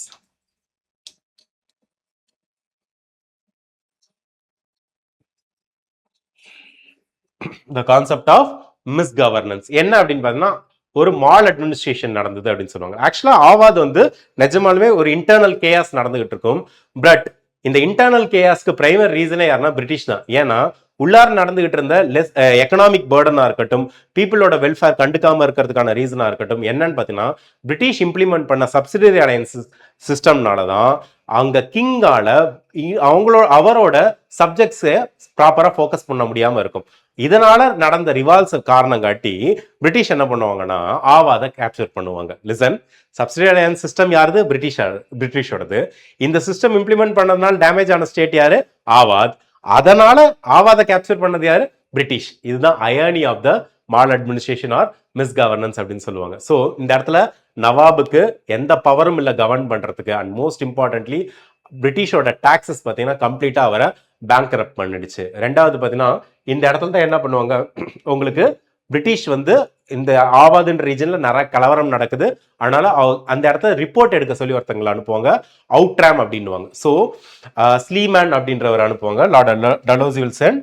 Speaker 1: the concept of misgovernance என்ன அப்படின்னு பார்த்தீங்கன்னா ஒரு மால் அட்மினிஸ்ட்ரேஷன் நடந்தது அப்படின்னு சொல்லுவாங்க. ஆக்சுவலா ஆவாது வந்து நிஜமாலுமே ஒரு இன்டர்னல் கேயாஸ் நடந்துகிட்டு இருக்கும். பட் இந்த இன்டர்னல் கேயாஸ்க்கு பிரைமரி ரீசனே யாருன்னா பிரிட்டிஷ் தான். ஏன்னா உள்ளார நடந்துகிட்டு இருந்த எக்கனாமிக் பேர்டனா இருக்கட்டும், பீப்புளோட வெல்ஃபேர் கண்டுக்காம இருக்கிறதுக்கான ரீசனா இருக்கட்டும், என்னன்னு பார்த்தீங்கன்னா பிரிட்டிஷ் இம்ப்ளிமெண்ட் பண்ண சப்சிடரி அலையன்ஸ் சிஸ்டம்னால தான் அங்க கிங்கால அவரோட சப்ஜெக்ட்ஸை ப்ராப்பரா ஃபோக்கஸ் பண்ண முடியாம இருக்கும். இதனால நடந்த ரிவால்ஸ் காரணம் காட்டி பிரிட்டிஷ் என்ன பண்ணுவாங்கன்னா ஆவாத கேப்சர் பண்ணுவாங்க. லிசன், சப்சிடரி அலையன்ஸ் சிஸ்டம் யாருது? பிரிட்டிஷோடது. இந்த சிஸ்டம் இம்ப்ளிமெண்ட் பண்ணதுனால டேமேஜ் ஆன ஸ்டேட் யாரு? ஆவாத். அதனால ஆவாத கேப்சர் பண்ணது யாரு? பிரிட்டிஷ். இதுதான் irony of the maladministration or misgovernance அப்படின்னு சொல்லுவாங்க. ஸோ இந்த இடத்துல நவாபுக்கு எந்த பவரும் இல்லை கவர்ன் பண்றதுக்கு. அண்ட் மோஸ்ட் இம்பார்ட்டன்ட்லி பிரிட்டிஷோட டாக்ஸஸ் பார்த்தீங்கன்னா கம்ப்ளீட்டா அவரை பேங்க் கரப்ட் பண்ணிடுச்சு. ரெண்டாவது பார்த்தீங்கன்னா இந்த இடத்துல தான் என்ன பண்ணுவாங்க, உங்களுக்கு பிரிட்டிஷ் வந்து இந்த ஆவாதுன்ற ரீஜன்ல நிறைய கலவரம் நடக்குது, அதனால அந்த இடத்துல ரிப்போர்ட் எடுக்க சொல்லி ஒருத்தங்களை அனுப்புவாங்க, அவுட்ராம் அப்படின்னுவாங்க. ஸோ ஸ்லீமேன் அப்படின்றவர் அனுப்புவாங்க. Lord Dalhousie will send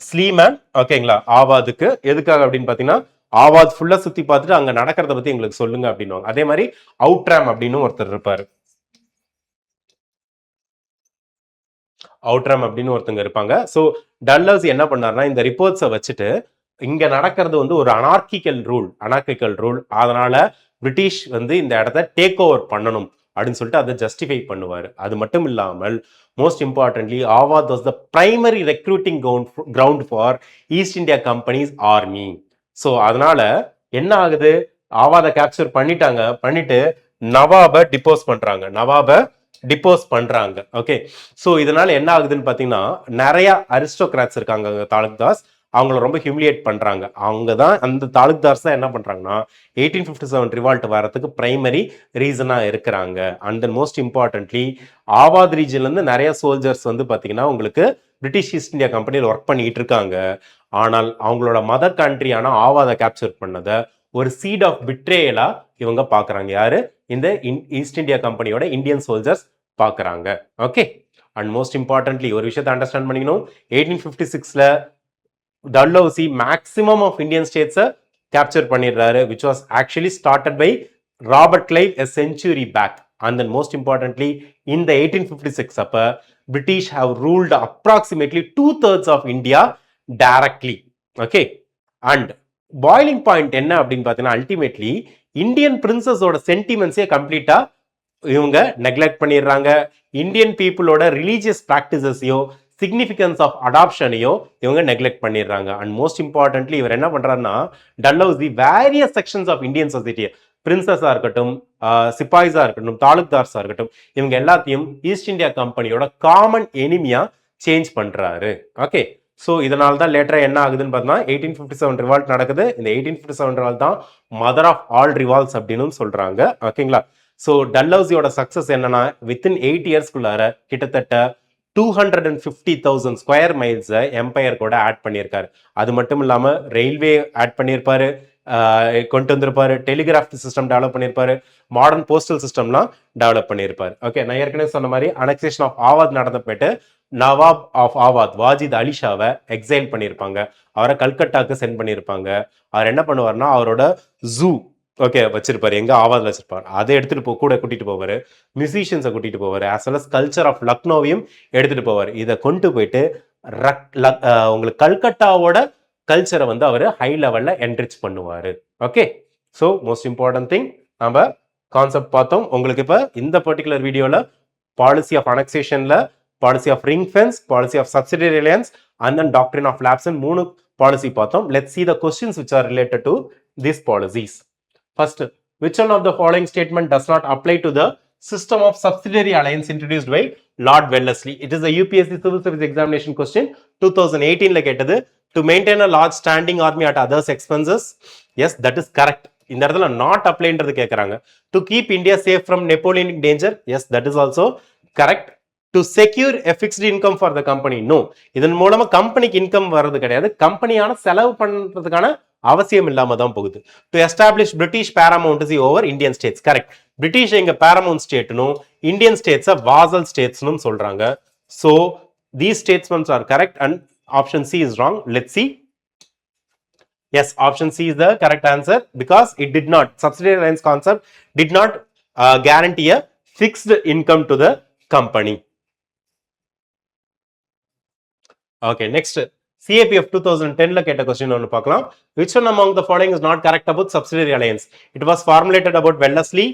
Speaker 1: Sleeman, ஓகேங்களா, ஆவாதுக்கு. எதுக்காக அப்படின்னு பார்த்தீங்கன்னா ஆவாத் ஃபுல்லா சுத்தி பார்த்துட்டு அங்க நடக்கிறத பத்தி எங்களுக்கு சொல்லுங்க அப்படின்னுவாங்க. அதே மாதிரி அவுட்ராம் அப்படின்னு ஒருத்தர் இருப்பாரு, அவுட்ராம் அப்படின்னு ஒருத்தங்க இருப்பாங்க. ஸோ டல்ஹௌசி என்ன பண்ணாருன்னா இந்த ரிப்போர்ட்ஸை வச்சுட்டு இங்க நடக்கிறது வந்து ஒரு அனார்கிக்கல் ரூல், அதனால பிரிட்டிஷ் வந்து இந்த இடத்த டேக் ஓவர் பண்ணணும் அப்படின்னு சொல்லிட்டு அதை ஜஸ்டிஃபை பண்ணுவார். அது மட்டும் இல்லாமல் most importantly Awadh was the primary recruiting ground for East India company's army. So அதனால என்ன ஆகுது, ஆவாத கேப்சர் பண்ணிட்டு நவாபை டிப்போஸ் பண்றாங்க. ஓகே, ஸோ இதனால என்ன ஆகுதுன்னு பார்த்தீங்கன்னா நிறைய அரிஸ்டோகிராட்ஸ் இருக்காங்க தாலுக்தாஸ், அவங்கள ரொம்ப ஹியூமிலியேட் பண்றாங்க. அவங்க தான் அந்த தாலுக்தார்ஸ் தான் என்ன பண்றாங்கன்னா 1857 ரிவால்ட் வரதுக்கு பிரைமரி ரீசனா இருக்கிறாங்க. And then most importantly Awadh ரீஜன்ல இருந்து நிறைய சோல்ஜர்ஸ் வந்து பாத்தீங்கன்னா உங்களுக்கு பிரிட்டிஷ் ஈஸ்ட் இந்தியா கம்பெனியில் ஒர்க் பண்ணிட்டு இருக்காங்க. ஆனால் அவங்களோட மதர் கண்ட்ரியான ஆவாதை கேப்சர் பண்ணதை ஒரு சீட் ஆஃப் பிட்ரேயலா இவங்க பார்க்குறாங்க. யாரு? இந்த ஈஸ்ட் இந்தியா கம்பெனியோட இந்தியன் சோல்ஜர்ஸ் பார்க்குறாங்க. ஓகே, அண்ட் மோஸ்ட் இம்பார்ட்டன்ட்லி ஒரு விஷயத்தை அண்டர்ஸ்டாண்ட் பண்ணிக்கணும். 1856ல டல்ஹௌசி மேக்ஸிமம் ஆஃப் இந்தியன் ஸ்டேட்ஸை கேப்சர் பண்ணிடுறாரு, which was actually started by Robert Clive a century back. And then most importantly, in the 1856 அப்ப British have ruled approximately 2/3 of India directly. Okay, and boiling point என்ன அப்படின்னு பார்த்தீங்கன்னா ultimately Indian பிரின்சஸோட சென்டிமெண்ட்ஸே கம்ப்ளீட்டா இவங்க neglect பண்ணிடுறாங்க. Indian பீப்புளோட religious ப்ராக்டிசஸையோ significance of அடாப்ஷனையோ இவங்க நெக்லெக்ட் பண்ணிடுறாங்க. அண்ட் மோஸ்ட் இம்பார்ட்டன்ட்லி இவர் என்ன பண்றாருன்னா Dalhousie various sections of Indian society, பிரின்சஸா இருக்கட்டும், சிப்பாய்ஸா இருக்கட்டும், தாலுக்தார்ஸா இருக்கட்டும், இவங்க எல்லாத்தையும் ஈஸ்ட் இந்தியா கம்பெனியோட காமன் எனிமியா சேஞ்ச் பண்றாரு. ஓகே, ஸோ இதனால தான் லேட்டரா என்ன ஆகுதுன்னு பார்த்தா 1857 ரிவால்ட் நடக்குது. இந்த 1857 ரிவால்ட் தான் மதர் ஆஃப் ஆல் ரிவால்ட்ஸ் அப்படின்னு சொல்றாங்க. ஓகேங்களா? ஸோ டல்ஹௌசியோட சக்சஸ் என்னன்னா வித்தின் 8 இயர்ஸ்க்குள்ளார கிட்டத்தட்ட 250,000 ஸ்கொயர் மைல்ஸ் எம்பையர் கூட ஆட் பண்ணியிருக்காரு. அது மட்டும் இல்லாம ரயில்வே ஆட் பண்ணியிருப்பாரு, கொண்டு வந்திருப்பாரு, டெலிகிராஃப் சிஸ்டம் டெவலப் பண்ணியிருப்பாரு, மாடர்ன் போஸ்டல் சிஸ்டம்லாம் டெவலப் பண்ணியிருப்பாரு. ஓகே, நான் ஏற்கனவே சொன்ன மாதிரி அனெக்சேஷன் ஆஃப் ஆவாத் நடந்த போயிட்டு நவாப் ஆஃப் ஆவாத் வாஜித் அலிஷாவை எக்ஸைல் பண்ணியிருப்பாங்க, அவரை கல்கட்டாக்கு சென்ட் பண்ணியிருப்பாங்க. அவர் என்ன பண்ணுவார்னா அவரோட ஜூ ஓகே வச்சிருப்பாரு, எங்க ஆவாத்ல வச்சிருப்பாரு, அதை எடுத்துட்டு கூட கூட்டிட்டு போவாரு, மியூசிஷியன்ஸை கூட்டிட்டு போவாரு, as well as culture of லக்னோவையும் எடுத்துட்டு போவார். இதை கொண்டு போயிட்டு உங்களுக்கு கல்கட்டாவோட கல்ச்சரை வந்து அவர் ஹை லெவல்ல என்ரிச் பண்ணுவாரு. Okay, so most important thing நம்ம கான்செப்ட் பார்த்தோம். உங்களுக்கு இப்போ இந்த பர்டிகுலர் வீடியோல பாலிசி ஆஃப் அனெக்சேஷன்ல policy of ring fence, policy of subsidiary alliance and then doctrine of lapse 3 policy பார்த்தோம். Let's see the questions which are related to these policies. First, which one of the following statement does not apply to the system of subsidiary alliance introduced by Lord Wellesley? It is a UPSC Civil Services Examination question 2018 la கேட்டது. To maintain a large standing army at others' expenses. Yes, that is correct. இந்த இடத்துல not applyன்றது கேட்கறாங்க. To keep India safe from Napoleonic danger. Yes, that is also correct. To secure a fixed income for the company. No. இதன் மூலமா கம்பெனிக்கு income வர்றது கிடையாது, கம்பெனியான செலவு பண்றதுக்கான அவசியம் இல்லாம தான் போகுது. To establish British paramountcy over Indian states. Correct, British எங்க பேரமௌண்ட் ஸ்டேட்னும் இந்தியன் ஸ்டேட்ஸை வாசல் ஸ்டேட்ஸ்னும் சொல்றாங்க. So these statements are correct and option C is wrong. Let's see. Yes, option C is the correct answer because it did not, subsidiary alliance concept did not guarantee a fixed income to the company. Okay, next CAPF 2010 ல கேட்ட question ஒன்னு பார்க்கலாம். Which one among the following is not correct about subsidiary alliance? It was formulated about Wellesley.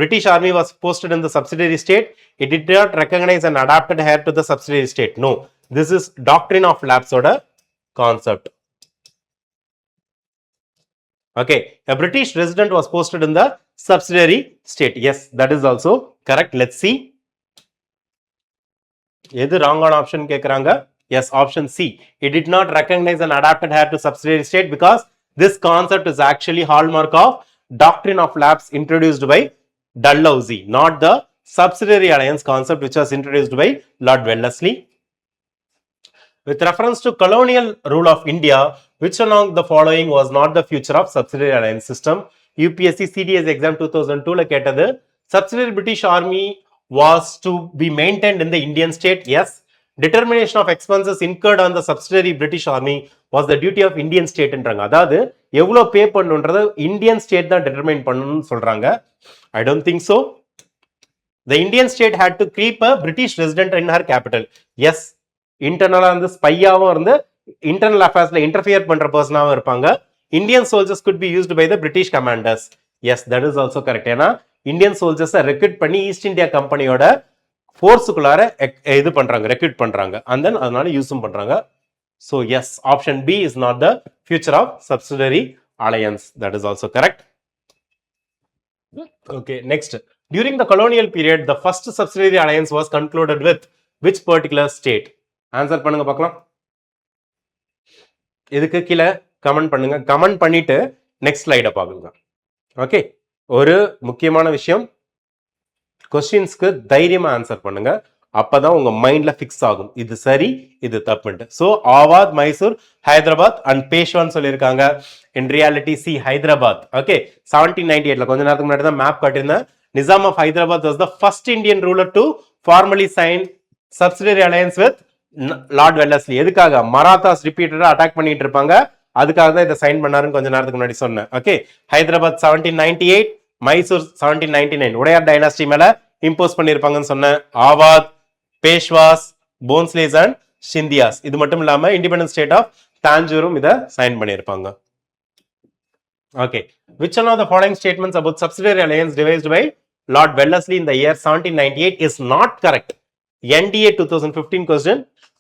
Speaker 1: British army was posted in the subsidiary state. It did not recognize and adapted heir to the subsidiary state. No, this is doctrine of lapse oda concept. Okay, a British resident was posted in the subsidiary state. Yes, that is also correct. Let's see. எது wrong on option கேக்குறாங்க? Yes, option C. It did not recognize and adapted heir to subsidiary state because this concept is actually hallmark of doctrine of lapse introduced by Dalhousie, not the subsidiary alliance concept which was introduced by Lord Wellesley. With reference to colonial rule of India, which one of the following was not the future of subsidiary alliance system? UPSC CDS exam 2002 la கேட்டது. Subsidiary British army was to be maintained in the Indian state. Yes. Determination of expenses incurred on the subsidiary British army was the duty of Indian state என்றாங்க. அதாவது எவ்வளவு பே பண்ணுன்றது Indian state தான் determine பண்ணணும்னு சொல்றாங்க. I don't think so. The Indian state had to keep a British resident in her capital. Yes, இன்டர்னலா இருந்து ஸ்பையாவும் இருந்து internal அஃபேர்ஸ்ல interfere பண்ற பர்சனாவும் இருப்பாங்க. Indian soldiers could be used by the British commanders. Yes, that is also correct. ஏன்னா Indian சோல்ஜர்ஸை recruit பண்ணி east India கம்பெனியோட ஃபோர்ஸுக்குள்ளார இது பண்றாங்க, recruit பண்றாங்க, and then அதனால யூஸும் பண்றாங்க. So yes, option B is not the future of subsidiary alliance. That is also correct. Okay, next. During the colonial period, the first subsidiary alliance was concluded with which particular state? Answer பண்ணுங்க பார்க்கலாம். இதுக்கு கீழே comment பண்ணுங்க. Comment பண்ணிட்டு next ஸ்லைடை பாருங்க. Okay, ஒரு முக்கியமான விஷயம், கொஸ்டின்ஸ்க்கு தைரியமா ஆன்சர் பண்ணுங்க. அப்பதான் உங்க மைண்ட்ல ஃபிக்ஸ் ஆகும் இது சரி இது தப்புன்ட்டு. ஸோ ஆவாத், மைசூர், ஹைதராபாத் அண்ட் பேஷ்வான்னு சொல்லியிருக்காங்க. In reality C Hyderabad. Okay, 1798ல கொஞ்ச நேரத்துக்கு முன்னாடி தான் மேப் காட்டியிருந்தேன். Nizam of Hyderabad was the first Indian ruler to formally sign subsidiary alliance with Lord Wellesley. எதுக்காக? மராத்தாஸ் ரிப்பீட்டடா அட்டாக் பண்ணிட்டு இருப்பாங்க, அதுக்காக தான் இதை சைன் பண்ணாருன்னு கொஞ்ச நேரத்துக்கு முன்னாடி சொன்னேன். ஓகே, ஹைதராபாத் 1798, மைசூர் 1799 உடையார் டைனாஸ்டி மேல இம்போஸ் பண்ணிருப்பாங்கன்னு சொன்னேன். ஆவாத், பேஷ்வாஸ், போன்ஸ்லேஸ் அண்ட் ஷிந்தியாஸ். இது மட்டும் இல்லாம இண்டிபெண்டன்ட் ஸ்டேட் ஆஃப் தாஞ்சூரும் இதை சைன் பண்ணிருப்பாங்க. Okay, which one of the following statements about subsidiary alliance devised by Lord Wellesley in the year 1798 is not correct? NDA 2015 question.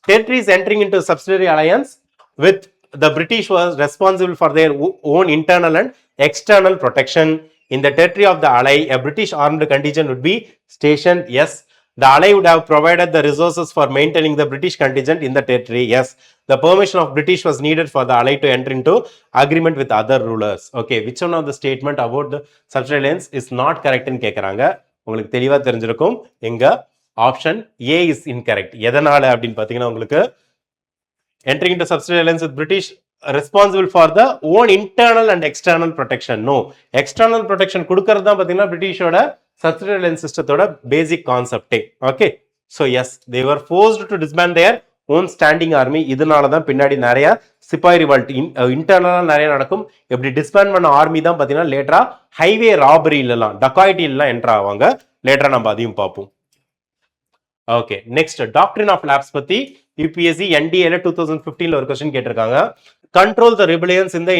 Speaker 1: Territories entering into subsidiary alliance with the British was responsible for their own internal and external protection. In the territory of the ally, a British armed contingent would be stationed. Yes. The ally would have provided the resources for maintaining the British contingent in the territory. Yes. The permission of British was needed for the ally to enter into agreement with other rulers. Okay, which one of the statement about the subsidiary alliance is not correct ன்னு கேக்குறாங்க. உங்களுக்கு தெளிவா தெரிஞ்சிருக்கும். எங்க option A is incorrect. எதனால அப்படின்னு பாத்தீங்கன்னா உங்களுக்கு entering into subsidiary alliance with British responsible for the own internal and external protection. No, external protection கொடுக்கிறது தான் பாத்தீங்கன்னா பிரிட்டிஷோட subsidiary alliance சிஸ்டத்தோட பேசிக் கான்செப்டே. Okay, so yes, they were forced to disband their own standing army. இதனால தான் பின்னாடி நிறைய சிப்பாய் revolt இன்டர்னலா நிறைய நடக்கும். எப்படி டிஸ்பேண்ட் பண்ண ஆர்மி தான் பாத்தீங்கன்னா லேட்டரா ஹைவே ராபரியிலாம் டக்காய்டிலாம் என்டர் ஆவாங்க. லேட்டரா நம்ம அதையும் பார்ப்போம். Okay, next doctrine of lapse பத்தி UPSC NDA 2015ல ஒரு क्वेश्चन கேட்டிருக்காங்க. Control the rebellions in the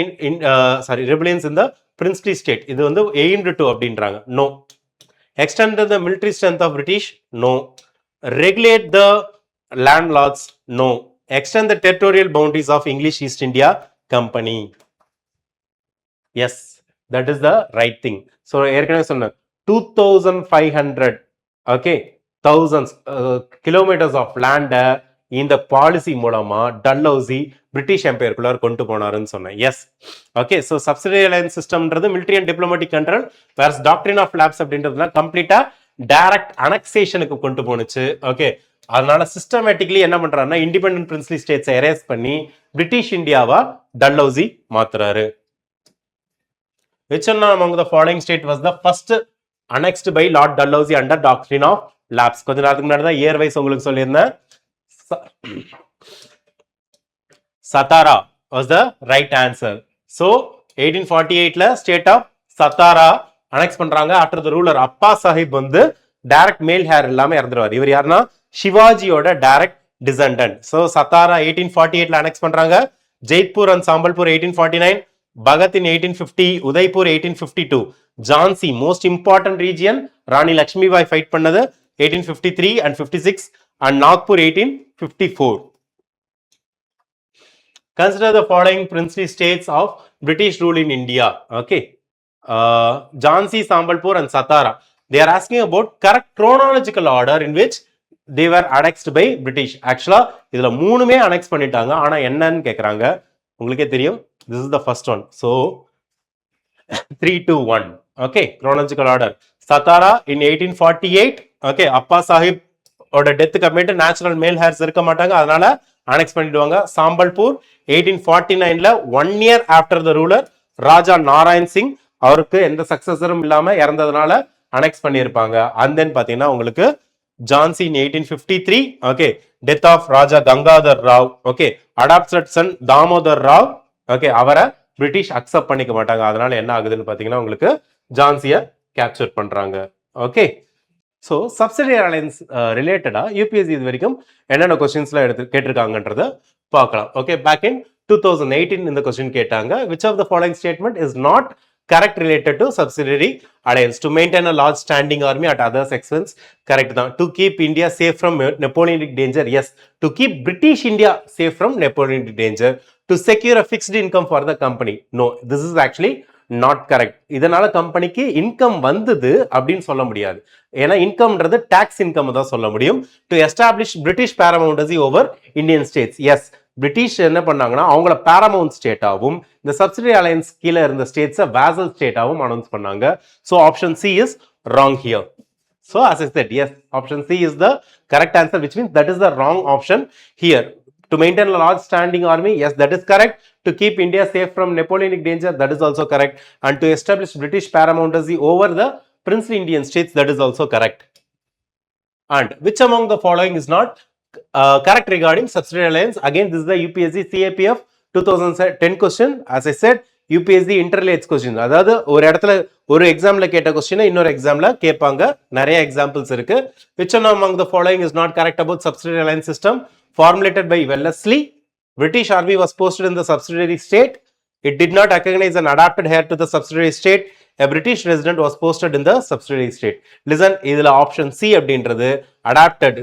Speaker 1: rebellions in the princely state. இது வந்து எய்ம்டு டு அப்படின்றாங்க. No. Extend the military strength of British? No. Regulate the landlords? No. Extend the territorial boundaries of English East India Company? Yes, that is the right thing. So ஏற்கனவே சொன்னேன் 2500 okay thousands kilometers of land இந்த policy மூலமா Dalhousie British எம்பையருக்குள்ள கொண்டு போனாருன்னு சொன்னேன். Yes, okay. So subsidiary alliance சிஸ்டம்ன்றது military and diplomatic control, whereas doctrine of lapse அப்படின்றதுனா கம்ப்ளீட்டா டைரக்ட் அனெக்சேஷனுக்கு கொண்டு போனுச்சு. ஓகே, அதனால சிஸ்டமேட்டிக்லி என்ன பண்றாருன்னா இண்டிபெண்டன்ட் பிரின்ஸ்லி ஸ்டேட்ஸை எரேஸ் பண்ணி பிரிட்டிஷ் இந்தியாவா டல்ஹவுசி மாத்துறாரு. Which one among the following state was the first annexed by Lord Dalhousie under doctrine of lapse? கொஞ்ச நேரத்துக்கு முன்னாடி தான் இயர் வைஸ் உங்களுக்கு சொல்லியிருந்தேன். Satara was the right answer. So 1848ல ஸ்டேட் ஆஃப் சத்தாரா அனெக்ஸ் பண்றாங்க. After the ruler Appa Sahib வந்து direct மேல் ஹேர் இல்லாம இறந்துருவார். இவர் யாருன்னா சிவாஜியோட டைரக்ட் டிசெண்டன்ட். ஸோ சத்தாரா 1848ல அனெக்ஸ் பண்றாங்க. Jaipur and Sambalpur 1849, Baghat in 1850, Udaipur 1852, Jhansi most important region Rani Lakshmibai fight பண்ணது 1853 and 56, and Nagpur 1854. Consider the following princely states of British rule in India. Okay, Jhansi, Sambalpur and Satara. They are asking about correct chronological order in which they were annexed by British. Actually இதுல மூணுமே annexe பண்ணிட்டாங்க. ஆனா என்னன்னு கேக்குறாங்க, உங்களுக்கே தெரியும். This is the first one. So 3, 2, 1. Okay, chronological order. Satara in 1848. Okay, அப்பா சாஹிப் ஓட டெத்துக்கு அப்புறமேட்டு நேச்சுரல் மேல் ஹேர்ஸ் இருக்க மாட்டாங்க, அதனால அனெக்ஸ் பண்ணிடுவாங்க. சாம்பல்பூர் 1849ல 1 year after the ruler Raja Narayan Singh, அவருக்கு எந்த சக்சஸரும் இல்லாம இறந்ததுனால அனெக்ஸ் பண்ணியிருப்பாங்க. அண்ட் தென் பாத்தீங்கன்னா உங்களுக்கு Jhansi in 1853. Okay, death of Raja Gangadhar Rao. Okay, adopted son Damodar Rao. Okay, அவரை பிரிட்டிஷ் அக்செப்ட் பண்ணிக்க மாட்டாங்க. அதனால என்ன ஆகுதுன்னு பாத்தீங்கன்னா உங்களுக்கு ஜான்சிய கேப்சர் பண்றாங்க. ஓகே, ஸோ சப்சிடியரி அலையன்ஸ் ரிலேட்டடா யூபிஎஸ்சி இது வரைக்கும் என்னென்ன கொஸ்டின்ஸ்லாம் எடுத்து கேட்டிருக்காங்கன்றத பார்க்கலாம். ஓகே, பேக் இன் 2018 இந்த கொஸ்டின் கேட்டாங்க. Which of the following statement is not correct related to subsidiary alliance? To maintain a large standing army at others' expense. Correct தான். To keep India safe from Napoleonic danger. Yes. To keep British India safe from Napoleonic danger. To secure a fixed income for the company. No, this is actually not correct. இதனால கம்பெனிக்கு income வந்தது அப்படின்னு சொல்ல முடியாது. ஏன்னா இன்கம்ன்றது tax income தான் சொல்ல முடியும். To establish British paramountcy over Indian states. Yes, British என்ன பண்ணாங்கன்னா அவங்கள பாரமவுண்ட் ஸ்டேட்டாவும் இந்த சப்சிடியரி அலையன்ஸ் கீழே இருந்த ஸ்டேட்ஸை வேசல் ஸ்டேட்டாவும் அனௌன்ஸ் பண்ணாங்க. So option C is wrong here. So as I said, yes, option C is the correct answer, which means that is the wrong option here. To maintain a large standing army, yes, that is correct. To keep India safe from Napoleonic danger, that is also correct. And to establish British paramountcy over the princely Indian states, that is also correct. And which among the following is not correct regarding subsidiary alliance? Again, this is the UPSC CAPF 2010 question. As I said, UPSC interrelates question. அதாவது ஒரு இடத்துல ஒரு எக்ஸாம்ல கேட்ட கொஸ்டினை இன்னொரு எக்ஸாம்ல கேட்பாங்க. நிறைய எக்ஸாம்பிள்ஸ் இருக்கு. Which one among the following is not correct about subsidiary alliance system? Formulated by Wellesley, British army was posted in the subsidiary state. It did not recognize an adapted heir to the subsidiary state. A British resident was posted in the subsidiary state. Listen, இதுல option C அப்படின்றது adapted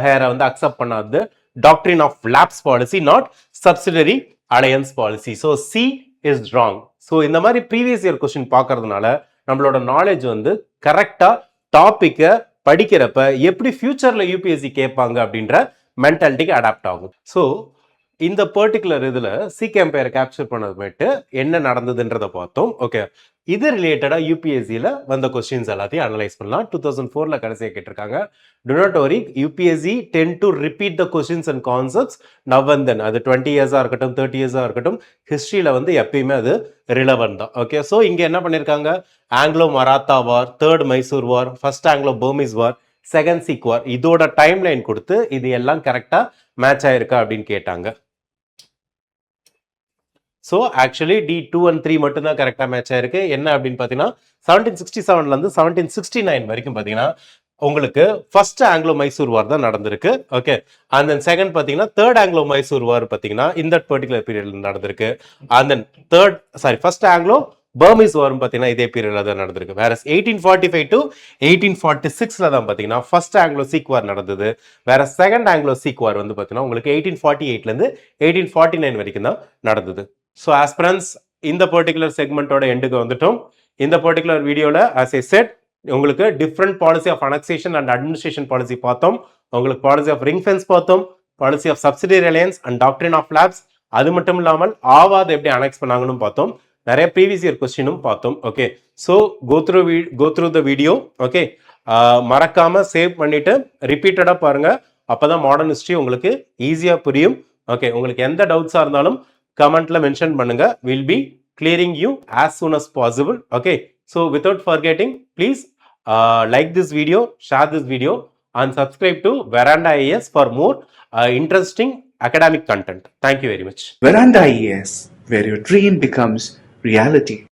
Speaker 1: heir வந்து accept பண்ணாது. Doctrine of lapse policy, not subsidiary alliance policy. So C is wrong. So இந்த மாதிரி previous year question பார்க்கறதுனால நம்மளோட knowledge வந்து கரெக்டா டாபிக்கை படிக்கிறப்ப எப்படி ஃபியூச்சர்ல யூபிஎஸ்சி கேட்பாங்க அப்படின்ற மென்டாலிட்டிக்கு அடாப்ட் ஆகும். ஸோ இந்த பர்டிகுலர் இதில் சி கேம்பையரை கேப்சர் பண்ணதுமேட்டு என்ன நடந்ததுன்றதை பார்த்தோம். ஓகே, இது ரிலேட்டடாக யூபிஎஸ்சியில் வந்த கொஸ்டின்ஸ் எல்லாத்தையும் அனலைஸ் பண்ணலாம். 2004 கடைசியாக கேட்டிருக்காங்க. Do not worry, UPSC tend to repeat the questions and concepts now and then. அது 20 இயர்ஸாக இருக்கட்டும், 30 இயர்ஸாக இருக்கட்டும், ஹிஸ்ட்ரியில் வந்து எப்பயுமே அது ரிலவெண்ட் தான். ஓகே, ஸோ இங்கே என்ன பண்ணியிருக்காங்க? ஆங்கிலோ மராத்தா வார், தேர்ட் மைசூர் வார், ஃபர்ஸ்ட் ஆங்கிலோ பர்மீஸ் வார், செகண்ட் சிக் வார், இதோட டைம் லைன் கொடுத்து இது எல்லாம் கரெக்டாக மேட்ச் ஆயிருக்கா அப்படின்னு கேட்டாங்க. ஸோ ஆக்சுவலி D2 and 3 மட்டும்தான் கரெக்டாக மேட்ச் ஆயிருக்கு. என்ன அப்படின்னு பார்த்தீங்கன்னா 1767 1769 வரைக்கும் பார்த்தீங்கன்னா உங்களுக்கு ஃபர்ஸ்ட் ஆங்கிலோ மைசூர் வார் தான் நடந்திருக்கு. ஓகே, அண்ட் தென் செகண்ட் பார்த்தீங்கன்னா தேர்ட் ஆங்கிலோ மைசூர் வார் பார்த்தீங்கன்னா இந்த பர்டிகுலர் பீரியட்ல நடந்திருக்கு. And then first Anglo Burmese வாரும் பார்த்தீங்கன்னா இதே பீரியட்ல தான் நடந்திருக்கு. வேற 1845 to 1846 தான் பார்த்தீங்கன்னா ஃபர்ஸ்ட் ஆங்கிலோ சீக் வார் நடந்தது. வேற செகண்ட் ஆங்கிலோ சீக் வார் வந்து பார்த்தீங்கன்னா உங்களுக்கு 1848 1849 வரைக்கும் தான் நடந்தது. ஸோ ஆஸ்பிரன்ஸ், இந்த பர்டிகுலர் செக்மெண்டோட எண்டுக்கு வந்துட்டோம். இந்த பர்டிகுலர் வீடியோவில் as I said உங்களுக்கு different policy of annexation and administration policy பார்த்தோம். உங்களுக்கு பாலிசி ஆஃப் ரிங் ஃபென்ஸ் பார்த்தோம், policy of subsidiary alliance and doctrine of lapse, அது மட்டும் இல்லாமல் ஆவாத் எப்படி அனெக்ஸ் பண்ணாங்கன்னு பார்த்தோம். நிறைய ப்ரீவியஸ் இயர் கொஸ்டினும் பார்த்தோம். Okay, so go through the video. Okay, மறக்காம சேவ் பண்ணிட்டு ரிப்பீட்டடாக பாருங்க. அப்போதான் மாடர்ன் ஹிஸ்ட்ரி உங்களுக்கு ஈஸியாக புரியும். ஓகே, உங்களுக்கு எந்த டவுட்ஸாக இருந்தாலும் கமெண்ட்ல மென்ஷன் பண்ணுங்க. Will be clearing you as soon as possible. Okay, so without forgetting, please like this video, share this video and subscribe to Veranda IAS for more interesting academic content. Thank you very much.
Speaker 2: Veranda IAS, where your dream becomes reality.